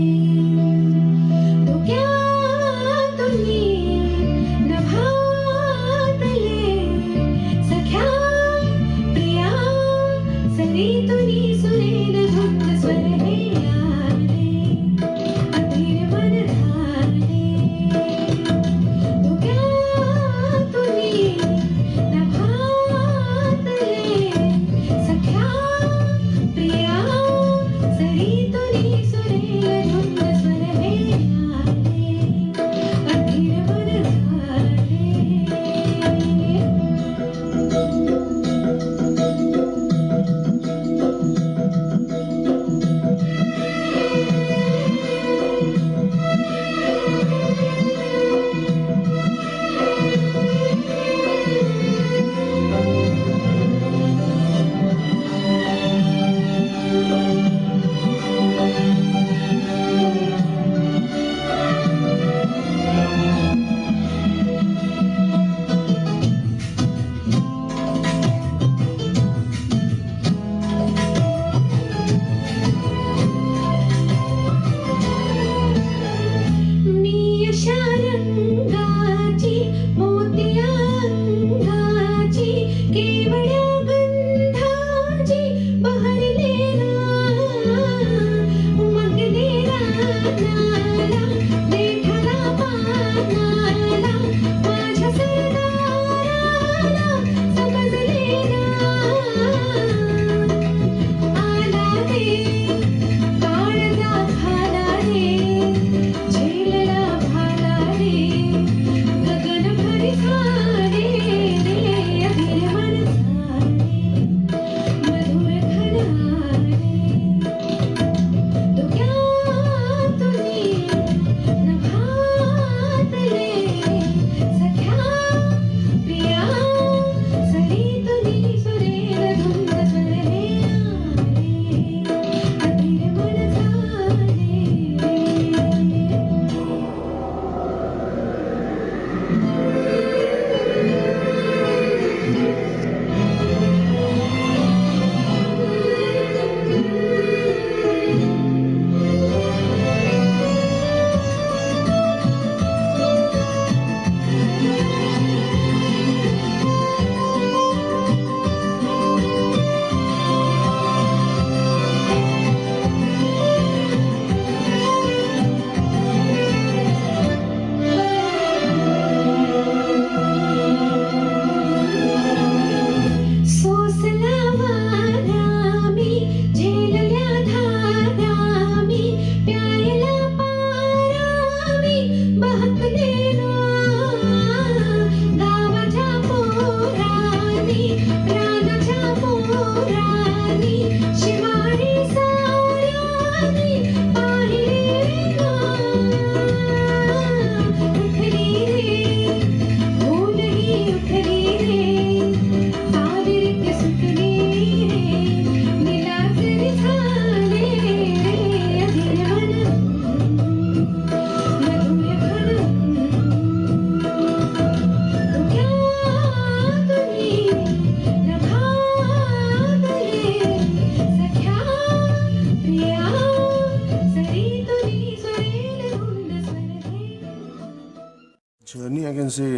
can say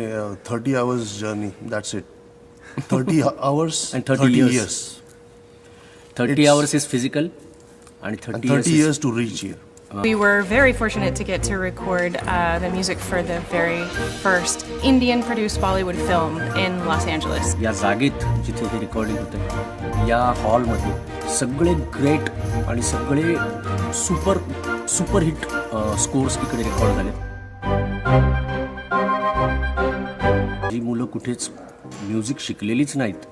30 hours journey. That's it. 30 hours And 30 years. 30 hours is physical, and 30 years to reach here. We were very fortunate to get to record the music for the very first Indian-produced Bollywood film in Los Angeles. या जागेत जिथे हे recording होतं या हॉलमध्ये सगळे great आणि सगळे सुपरहिट स्कोर्स इकडे रेकॉर्ड झाले. जी मुलं कुठेच म्युझिक शिकलेलीच नाहीत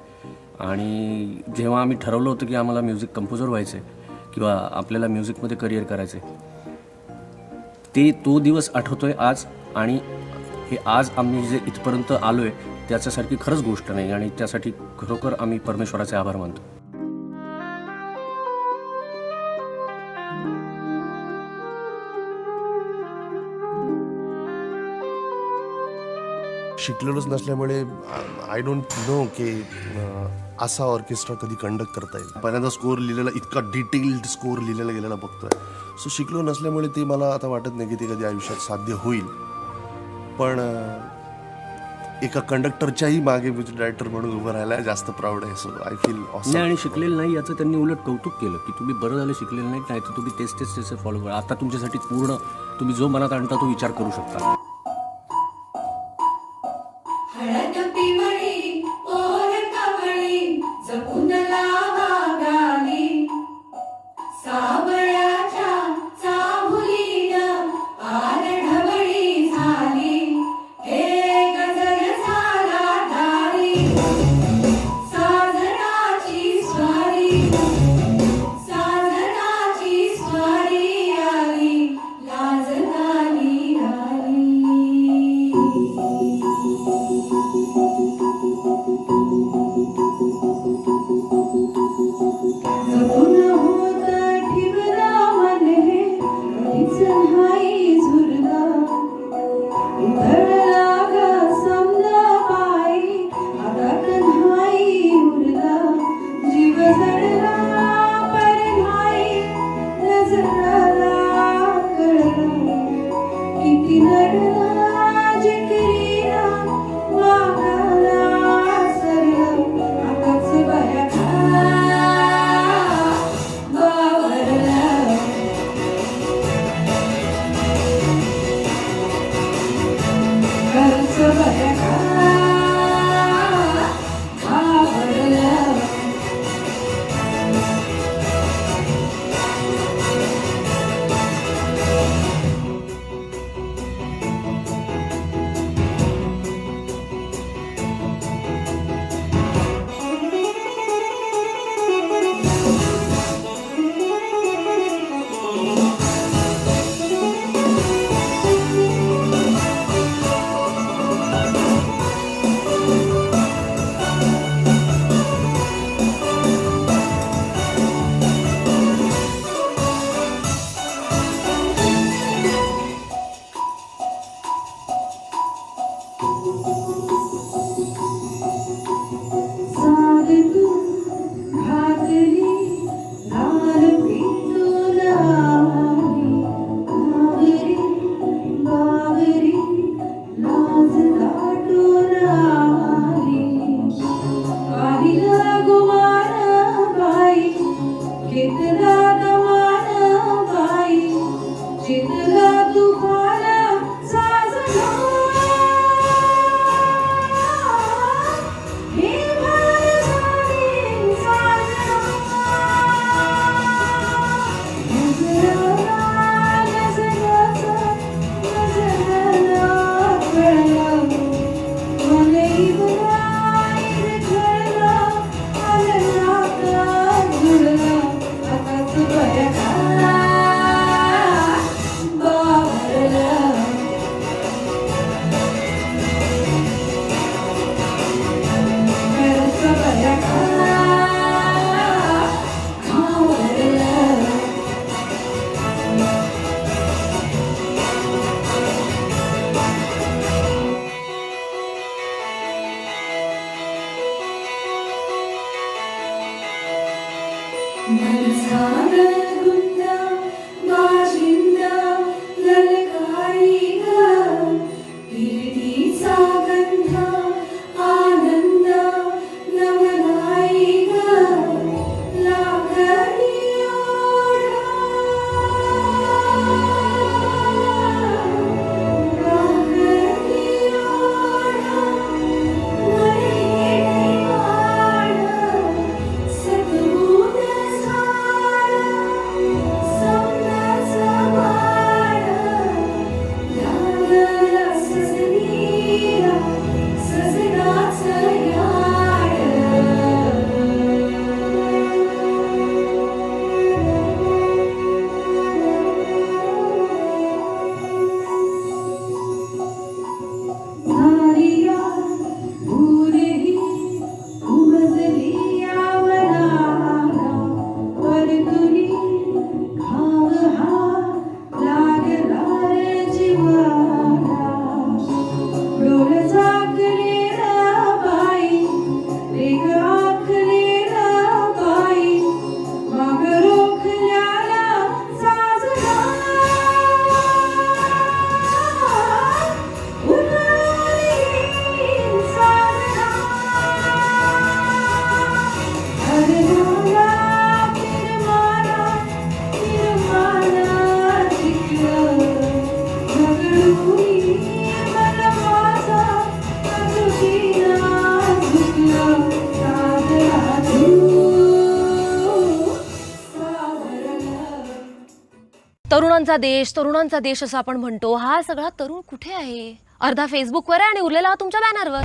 आणि जेव्हा आम्ही ठरवलं होतं की आम्हाला म्युझिक कंपोजर व्हायचं आहे किंवा आपल्याला म्युझिकमध्ये करिअर करायचं आहे, तो दिवस आठवतोय आज. आणि हे आज आम्ही जे इथपर्यंत आलो आहे त्याच्यासारखी खरंच गोष्ट नाही आणि त्यासाठी खरोखर आम्ही परमेश्वराचे आभार मानतो. शिकलेलोच नसल्यामुळे आय डोंट नो की असा ऑर्केस्ट्रा कधी कंडक्ट करता येईल. पहिल्यांदा स्कोअर लिहिलेला, इतका डिटेल्ड स्कोअर लिहिलेला गेलेला बघतोय. सो शिकलो नसल्यामुळे ते मला आता वाटत नाही की ते कधी आयुष्यात साध्य होईल. पण एका कंडक्टरच्याही मागे म्युझिक डायरेक्टर म्हणून उभं राहायला जास्त प्राऊड आहे. So I feel awesome. आणि शिकलेलं नाही याचं त्यांनी उलट कौतुक केलं की तुम्ही बरं झालं शिकलेलं नाही, तर तुम्ही तेच फॉलो करा. आता तुमच्यासाठी पूर्ण तुम्ही जो मनात आणता तो विचार करू शकता. हळद पिवळी ओर कवळी जपून लावा गाली सावळ्याच्या चाहुलीनं पार ढवळी झाली हे गजर झाला धारी साजनाची स्वारी आली लाज गाली आली. जपून होता ठिबला मन हे कधीच नाही झुरला उधळला ग समजा पायी आता कन्हाई उरला जीव जडला पर नाही नजराला कळला किती लढला जिकरीला मागाला सरला आताच बया बावरला खर्च बया बावरला. गुंदा माझिंदा ललकारी ग हिरडीचा तरुणांचा देश असं आपण म्हणतो, हा सगळा तरुण कुठे आहे? अर्धा फेसबुकवर आहे आणि उरलेला तुमच्या बॅनरवर.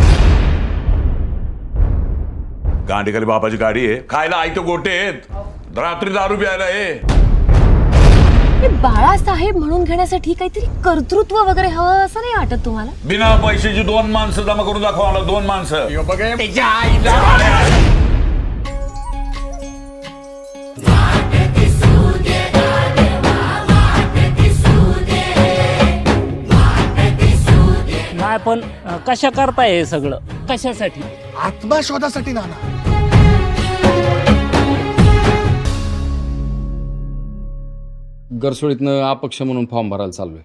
गांडीखाली बापाची गाडी आहे, खायला आई तो गोटे आहेत, रात्री दारू प्यायला आहे. बाळासाहेब म्हणून घेण्यासाठी काहीतरी कर्तृत्व वगैरे हवं असं नाही वाटत तुम्हाला? बिना पैशाची 2 माणसं जमा करून दाखवा मला, 2 माणसं. नाही पण कशा करताय हे सगळं? कशासाठी? आत्मशोधासाठी नाना. गरसोळीतनं अपक्ष म्हणून फॉर्म भरायला चाललोय.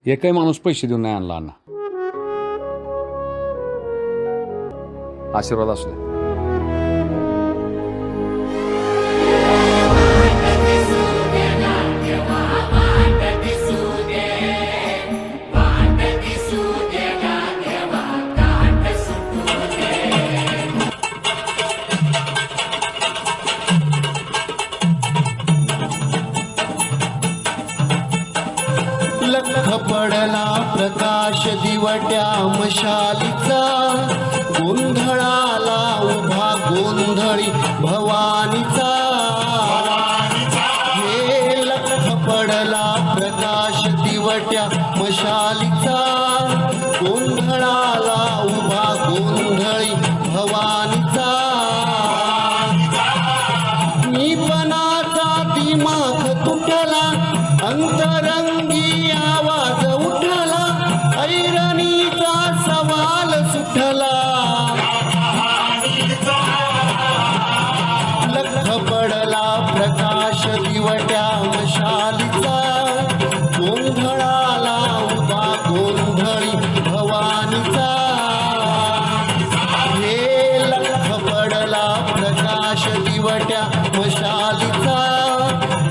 एकही माणूस पैसे देऊन नाही आणला अण्णा. आशीर्वाद असू दे. लख पडला प्रकाश दिवट्या मशालीचा, गोंधळाला उभा गोंधळी भवानीचा. हे लख पडला प्रकाश दिवट्या मशालीचा, गोंधळाला उभा गोंधळी भवानीचा. निपणाचा दिमाग तुटला, अंतरंगी आवाज उठला, ऐरणीचा सवाल सुटला. लख पडला प्रकाश दिवट्या मशालीचा, गोंधळाला उभा गोंधळी भवानीचा. हे लख पडला प्रकाश दिवट्या मशालीचा,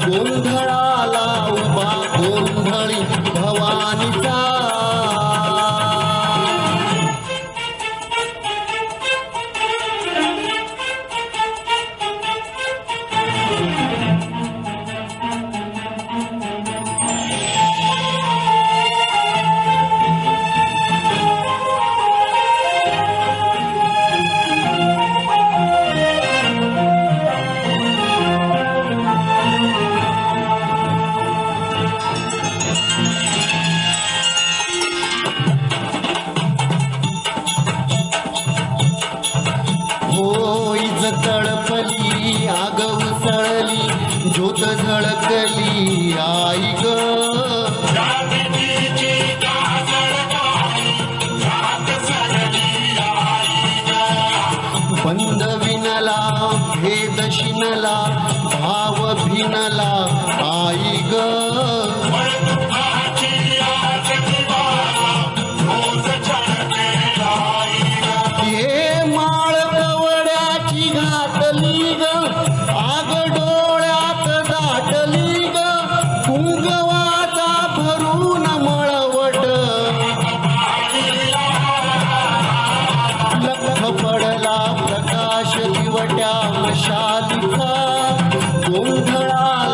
गोंधळाला उभा गोंधळी भवानीचा. होईज तळपली आग उसळली, ज्योत झळकली आई ग. बंद विनला भेद शिनला, भाव भिनला आई ग. हे माळ कवड्याची घातली ग, आग डोळ्यात दाटली ग, कुंकवाचा भरून मळवट. लख पडला प्रकाश दिवट्या मशालीचा, गोंधळाला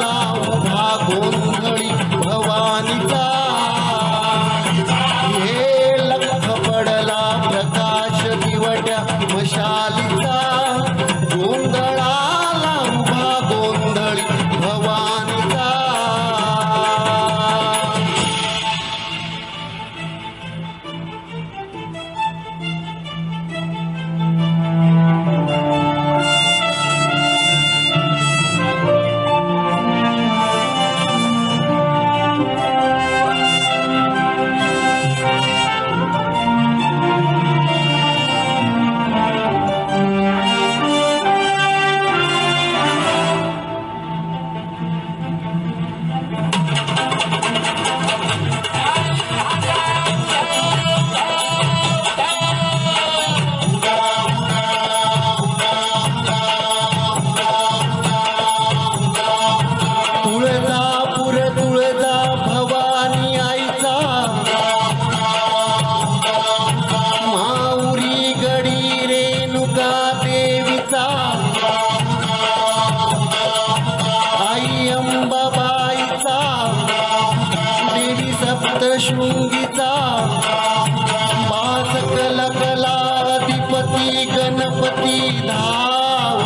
गणपती गणपती धाव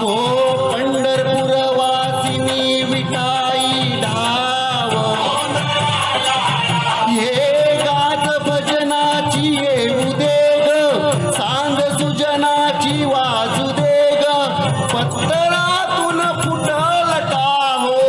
हो पंढरपूर वासिनी विठाई धाव ये गाज भजनाची येऊ दे ग सांग सुजनाची वाजू दे ग पत्तळातून फुटल टाहो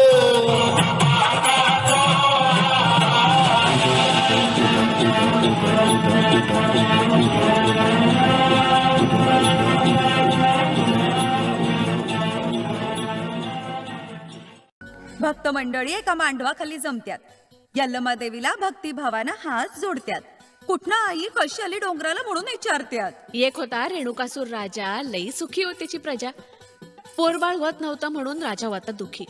भक्त मंडळी एका मांडवाखाली जमत्यात. यल्लमा देवीला भक्तिभावानं हात जोडत्यात. कुठनं आई कशी आली डोंगराला म्हणून विचारत्यात. एक होता रेणुकासूर राजा, लई सुखी होती त्याची प्रजा. पोरबाळ होत नव्हतं म्हणून राजा होता दुखी.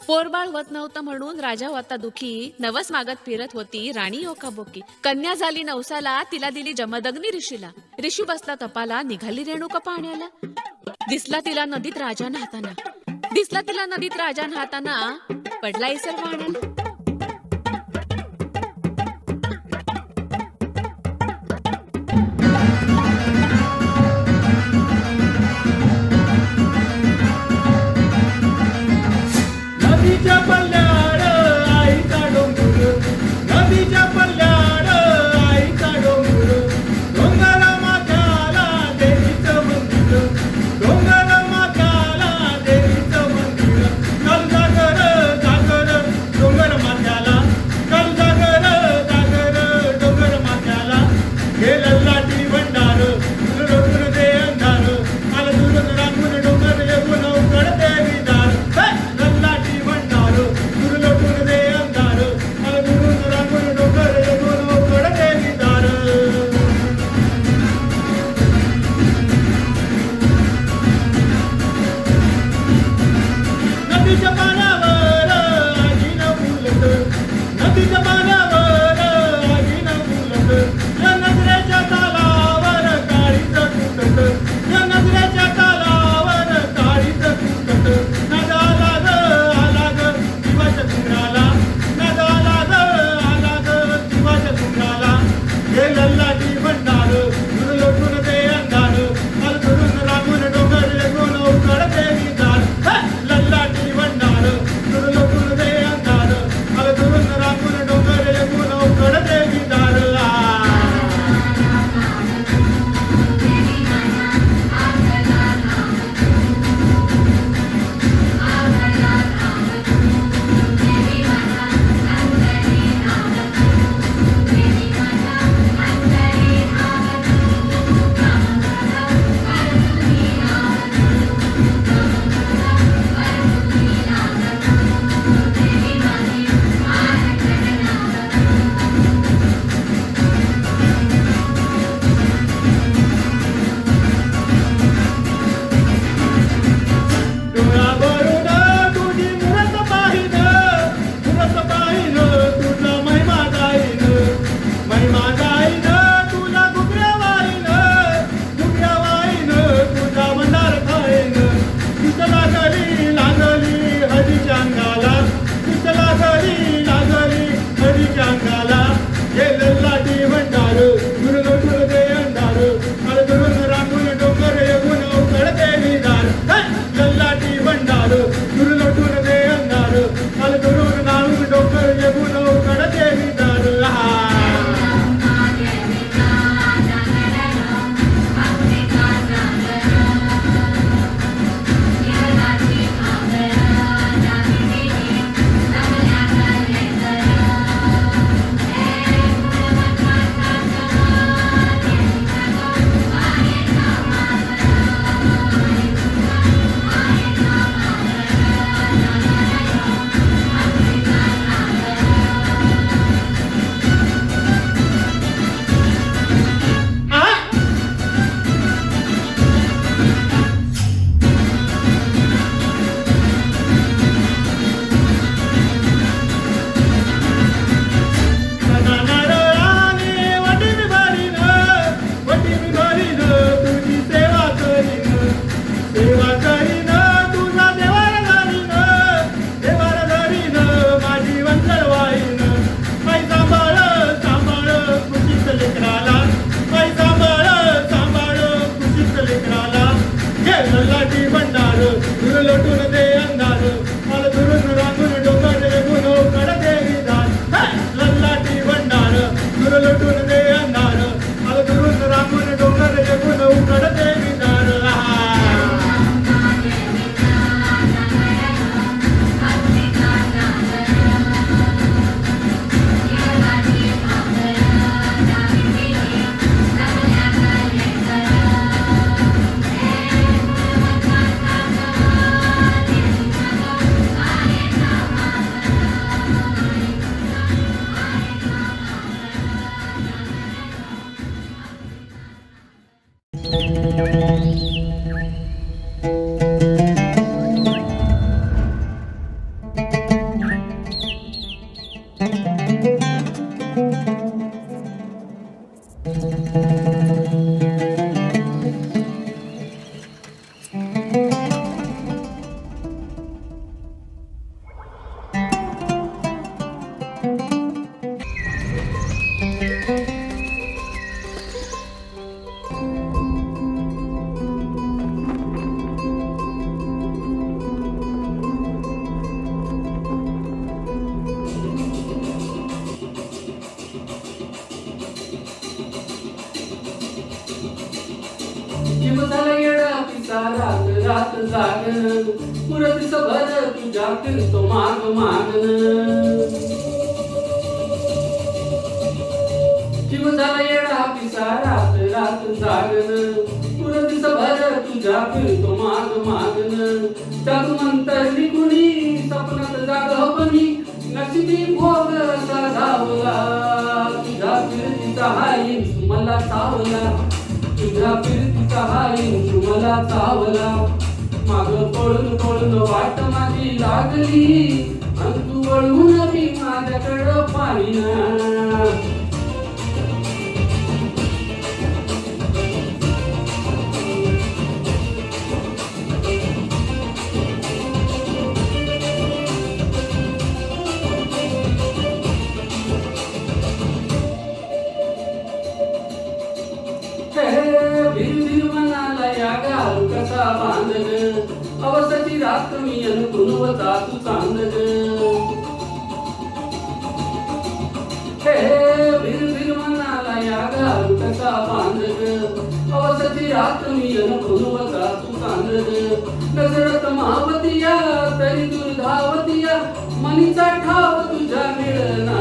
पोरबाळ होत नव्हतं म्हणून राजा होता दुखी. नवस मागत फिरत होती राणी ओकाबोकी. कन्या झाली नवसाला, तिला दिली जमदग्नी ऋषीला. ऋषी बसला तपाला, निघाली रेणुका पाण्याला. दिसला तिला नदीत राजा नाहताना, दिसला तिला नदीत राजा नाहताना, पडला इसर पाण्याला. नदीच्या पल्ल्याड आईचा डोंगर, नदीच्या पल्ल्याड आईचा डोंगर, डोंगर माथ्याला देवीचं मंदिर, डोंगर माथ्याला देवीचं मंदिर. काल जागर जागर डोंगर माथ्याला, काल जागर जागर डोंगर माथ्याला. गेलं लाटी भंडार रोटून दे अंधार, आलं दुरून राखून डोंगर येऊन उघड देवी दार. लाटी भंडार दुर्लटून दे अंधार, आलं दुरून राखून डोंगर येऊन उघड देवी दार. नदीच्या पाण्यावर आगीनं फुलत, नदीच्या पाण्यावर आगीनं फुलत. या नजरेच्या तालावर काळीच तुटत, या नजरेच्या तालावर काळीच तुटत. नदाला ग आला ग दिवाच्या तुंगराला, नदाला ग आला ग दिवाच्या तुंगराला. गेलं लाटी भंडार दुर्लटून दे अंधार, आलं दुरून राखून डोंगर येऊन उघड देवी दार. लल्लाटी भंडार दुर्लटून दे अंधार, आलं दुरून राखून डोंगर येऊन उघड देवी दार. जीव झाला येडा पिसा रात रात जागन मुरतीस भर तुझ्या फिरतो माग मागन जीव झाला येडा पिसा रात रात जागन मुरतीस भर तुझ्या फिरतो माग मागन जगमंतरली कुणी सपनात जागवणी नशिबी भोग साधावला तुझ्या फिरतीचा हाई मला चावला तुझ्या फिरतीचा हाई मला चावला माग पळून पळून वाट माझी लागली अन तू वळून मी माझ्याकडं पाहिना कसा बांधग अवसची रात मी अनुकुनवता तू चांदग हे भिर मनाला या घालू कसा बांधग अवसची रात मी अनुकुनवता तू चांदग नजरत महावतिया तरी दुर्धावतिया मनीचा ठाव तुझ्या मिळना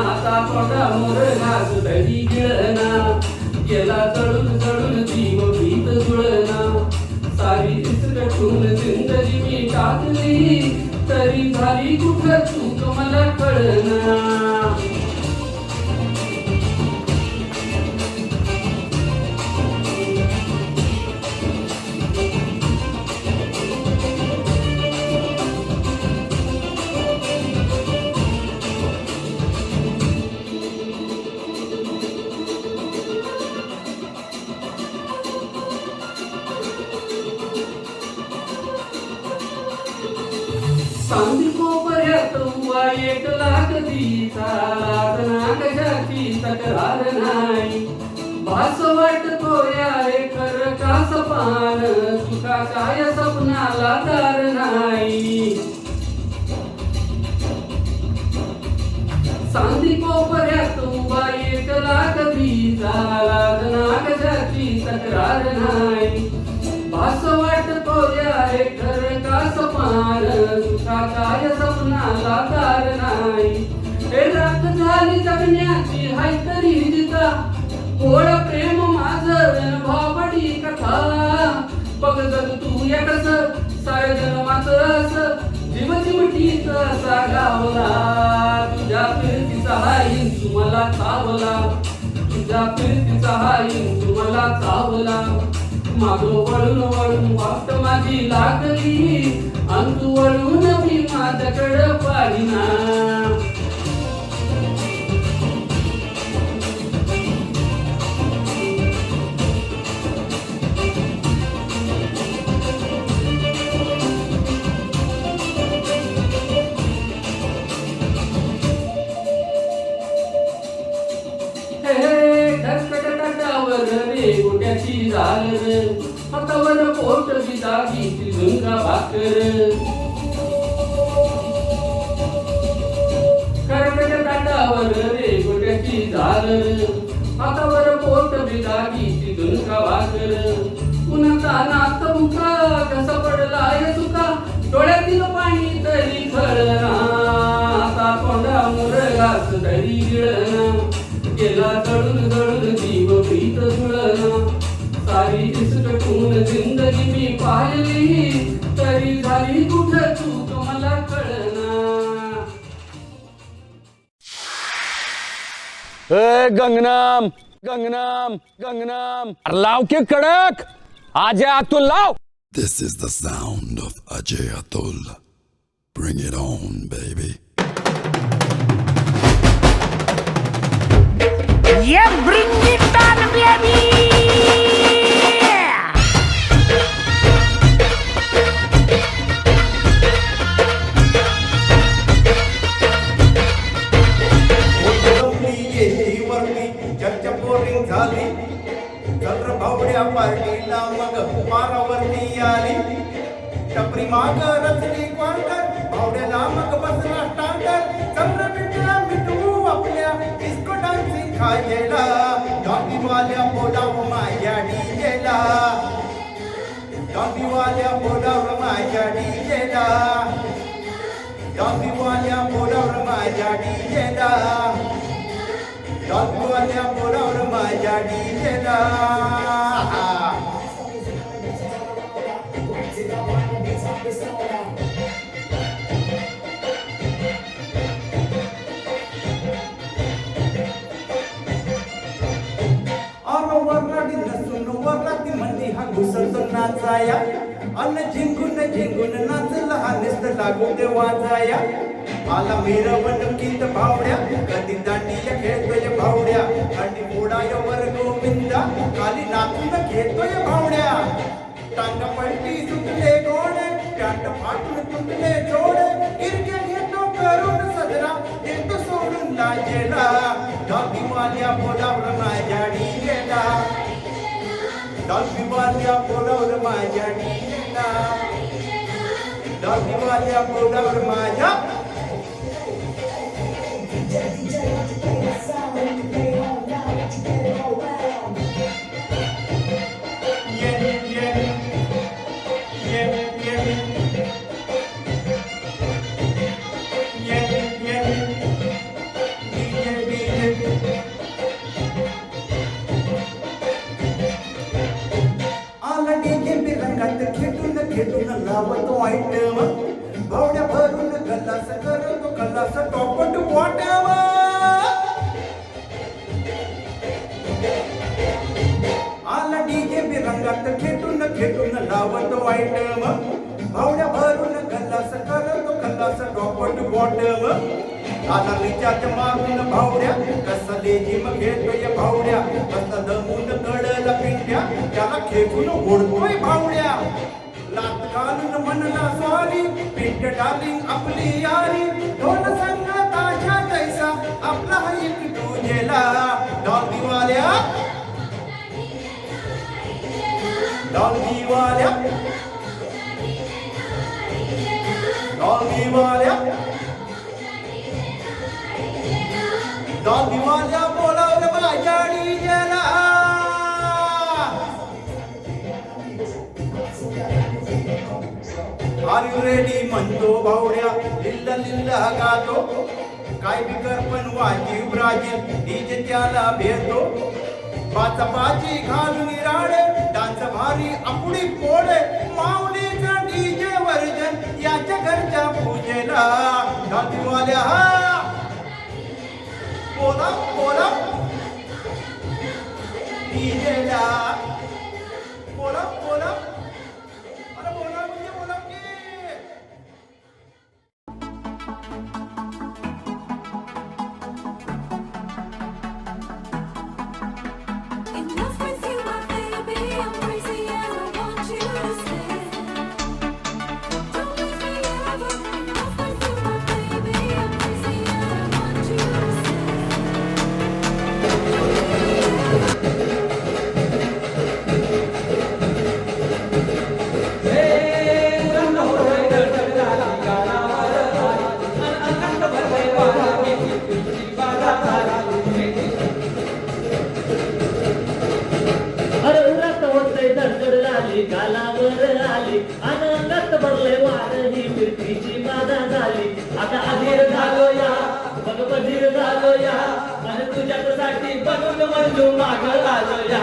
आता पोटा मोर घास तरी गिळना गेला चढून चढून जीव भीत जुळना सारी इसकटून जिंदगी मी टाकली तरी झाली कुठं चूक मला कळना सांदी कोपऱ्यात उभा एक लाख दिसा लाजना कशाची तक्रार नाही भास वाटतो या रे खर का सपान सुखाच्या या सपनाला दार नाही सांदी कोपऱ्यात उभा एक लाख दिसा लाजना कशाची तक्रार नाही भास वाटतो या रे खर का सपान सुखाच्या सपनाला दार नाही हे रात झाली जगण्याची हाय तरी जिता कोळ प्रेम माझं भावडी कथा बघ जग तू या कस सारे जन्माचं अस जीव चिमटीत असा गावला तुझ्या फिरतीचा हाई तुम्हाला चावला तुझ्या फिरतीचा हाई तुम्हाला चावला मागं वळून वळून वाट माझी लागली अन तू वळून मी माझ्याकडं पाहिना गोट्याची झालर हातावर पोट बिदागी झुंका भाकर करकट ताटावर रे गोट्याची झालर हातावर पोट बिदागी झुंका भाकर पुन्हा नात मुका कसा पडला या सुका डोळ्यातील पाणी तरी खळना आता कोंडा मुरगास तरी गिळना गेला जळून जळून जीव प्रीत जुळना सारी इसकटून जिंदगी मी पाहिली तरी झाली कुठं चूक मला कळना गंगनाम गंगनम गंगनम लाव के कडक अजय अतुल लाव. This is the sound of Ajay Atul. Bring it on, baby. Yeah, bring it on, baby. चर्चा बोरिंग झाली चंद्र भावड्या पार्टीला मग पारावरती आली टपरी माग रचली क्वार्टर भावड्याला मग बसला स्टार्टर चंद्र मिठू आपल्या डिस्को डान्सिंग खायला डॉबीवाल्या बोलाव माझ्या डीजेला डॉबीवाल्या बोलाव माझ्या डीजेला डॉबीवाल्या बोलाव माझ्या डीजेला डॉबीवाल्या बोलाव माझ्या डीजेला. वरनाडी नसून वरनाडी मंदी हा घुसळतो नाचाया अन्न झिंगून झिंगून नाचला हा निस्त लागू दे वाजाया आला मिरवणुकीत भावड्या कधी दांडिया खेळतोय भावड्या थंडी फोडाय वर गोविंदा खाली नाचून घेतोय भावड्या टांग पलटी सुटले गोडे पॅन्ट फाटून तुटले जोडे गिरक्या घेतो करून सदरा देतो सोडून लाजेला डॉबीवाल्या बोलावर माझ्या डीजेला डॉबीवाल्या बोलावर माझ्या डीजेला डॉबीवाल्या बोलावर माझ्या खेटून लावतो आयटम भावड्या भरून गल्लास करतो गल्लास टॉप टू बॉटम आला डीजे बिरंगात खेटून लावतो आयटम भावड्या भरून गल्लास करतो गल्लास टॉप टू बॉटम आला रिचार्ज मारून भावड्या कसा लेजिम खेळतोय भावड्या कसा दमून कडला पिंट्या त्याला खेचून ओढतोय भावड्या लात घालून मनला स्वारी पिंट डार्लिंग आपली यारी दोन संग ताशा जैसा आपला एक तुझेला डॉबीवाल्या डॉबीवाल्या डॉबीवाल्या डॉबीवाल्या बोलावलं माझ्या डीजेला. आर यू रेडी म्हणतो भावड्या लिल्ला लिल्ला गातो काय बिकर पण वाजीव ब्राजील डीजे त्याला भेटतो पाच पाची घालून राडे डान्स भारी आपुडी पोळे माऊलीचा डीजे वर्जन याच्या घरच्या पूजेला डॉबीवाल्या हा बोला बोला डीजेला बोला बोला अरे बोला म्हणजे बोला की गालावर आली आनंदात भरले वार ही मिरचीची बाधा झाली आता अधीर झालो या बघ बधीर झालो या आणि तुझ्यासाठी बघून मंजू माग आलो या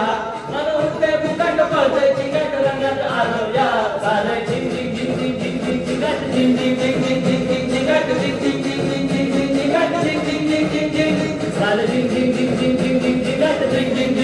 आणि उठते बुकाट पळते चिकट रंगात आलो या झालं झिंग झिंग झिंग झिंग झिंग झिंग चिकट झिंग झिंग झिंग झिंग झिंग झिंग चिकट झिंग झिंग झिंग झिंग झिंग झिंग चिकट झिंग झिंग झिंग झिंग झिंग झालं झिंग झिंग झिंग झिंग झिंग झिंग चिकट झिंग झिंग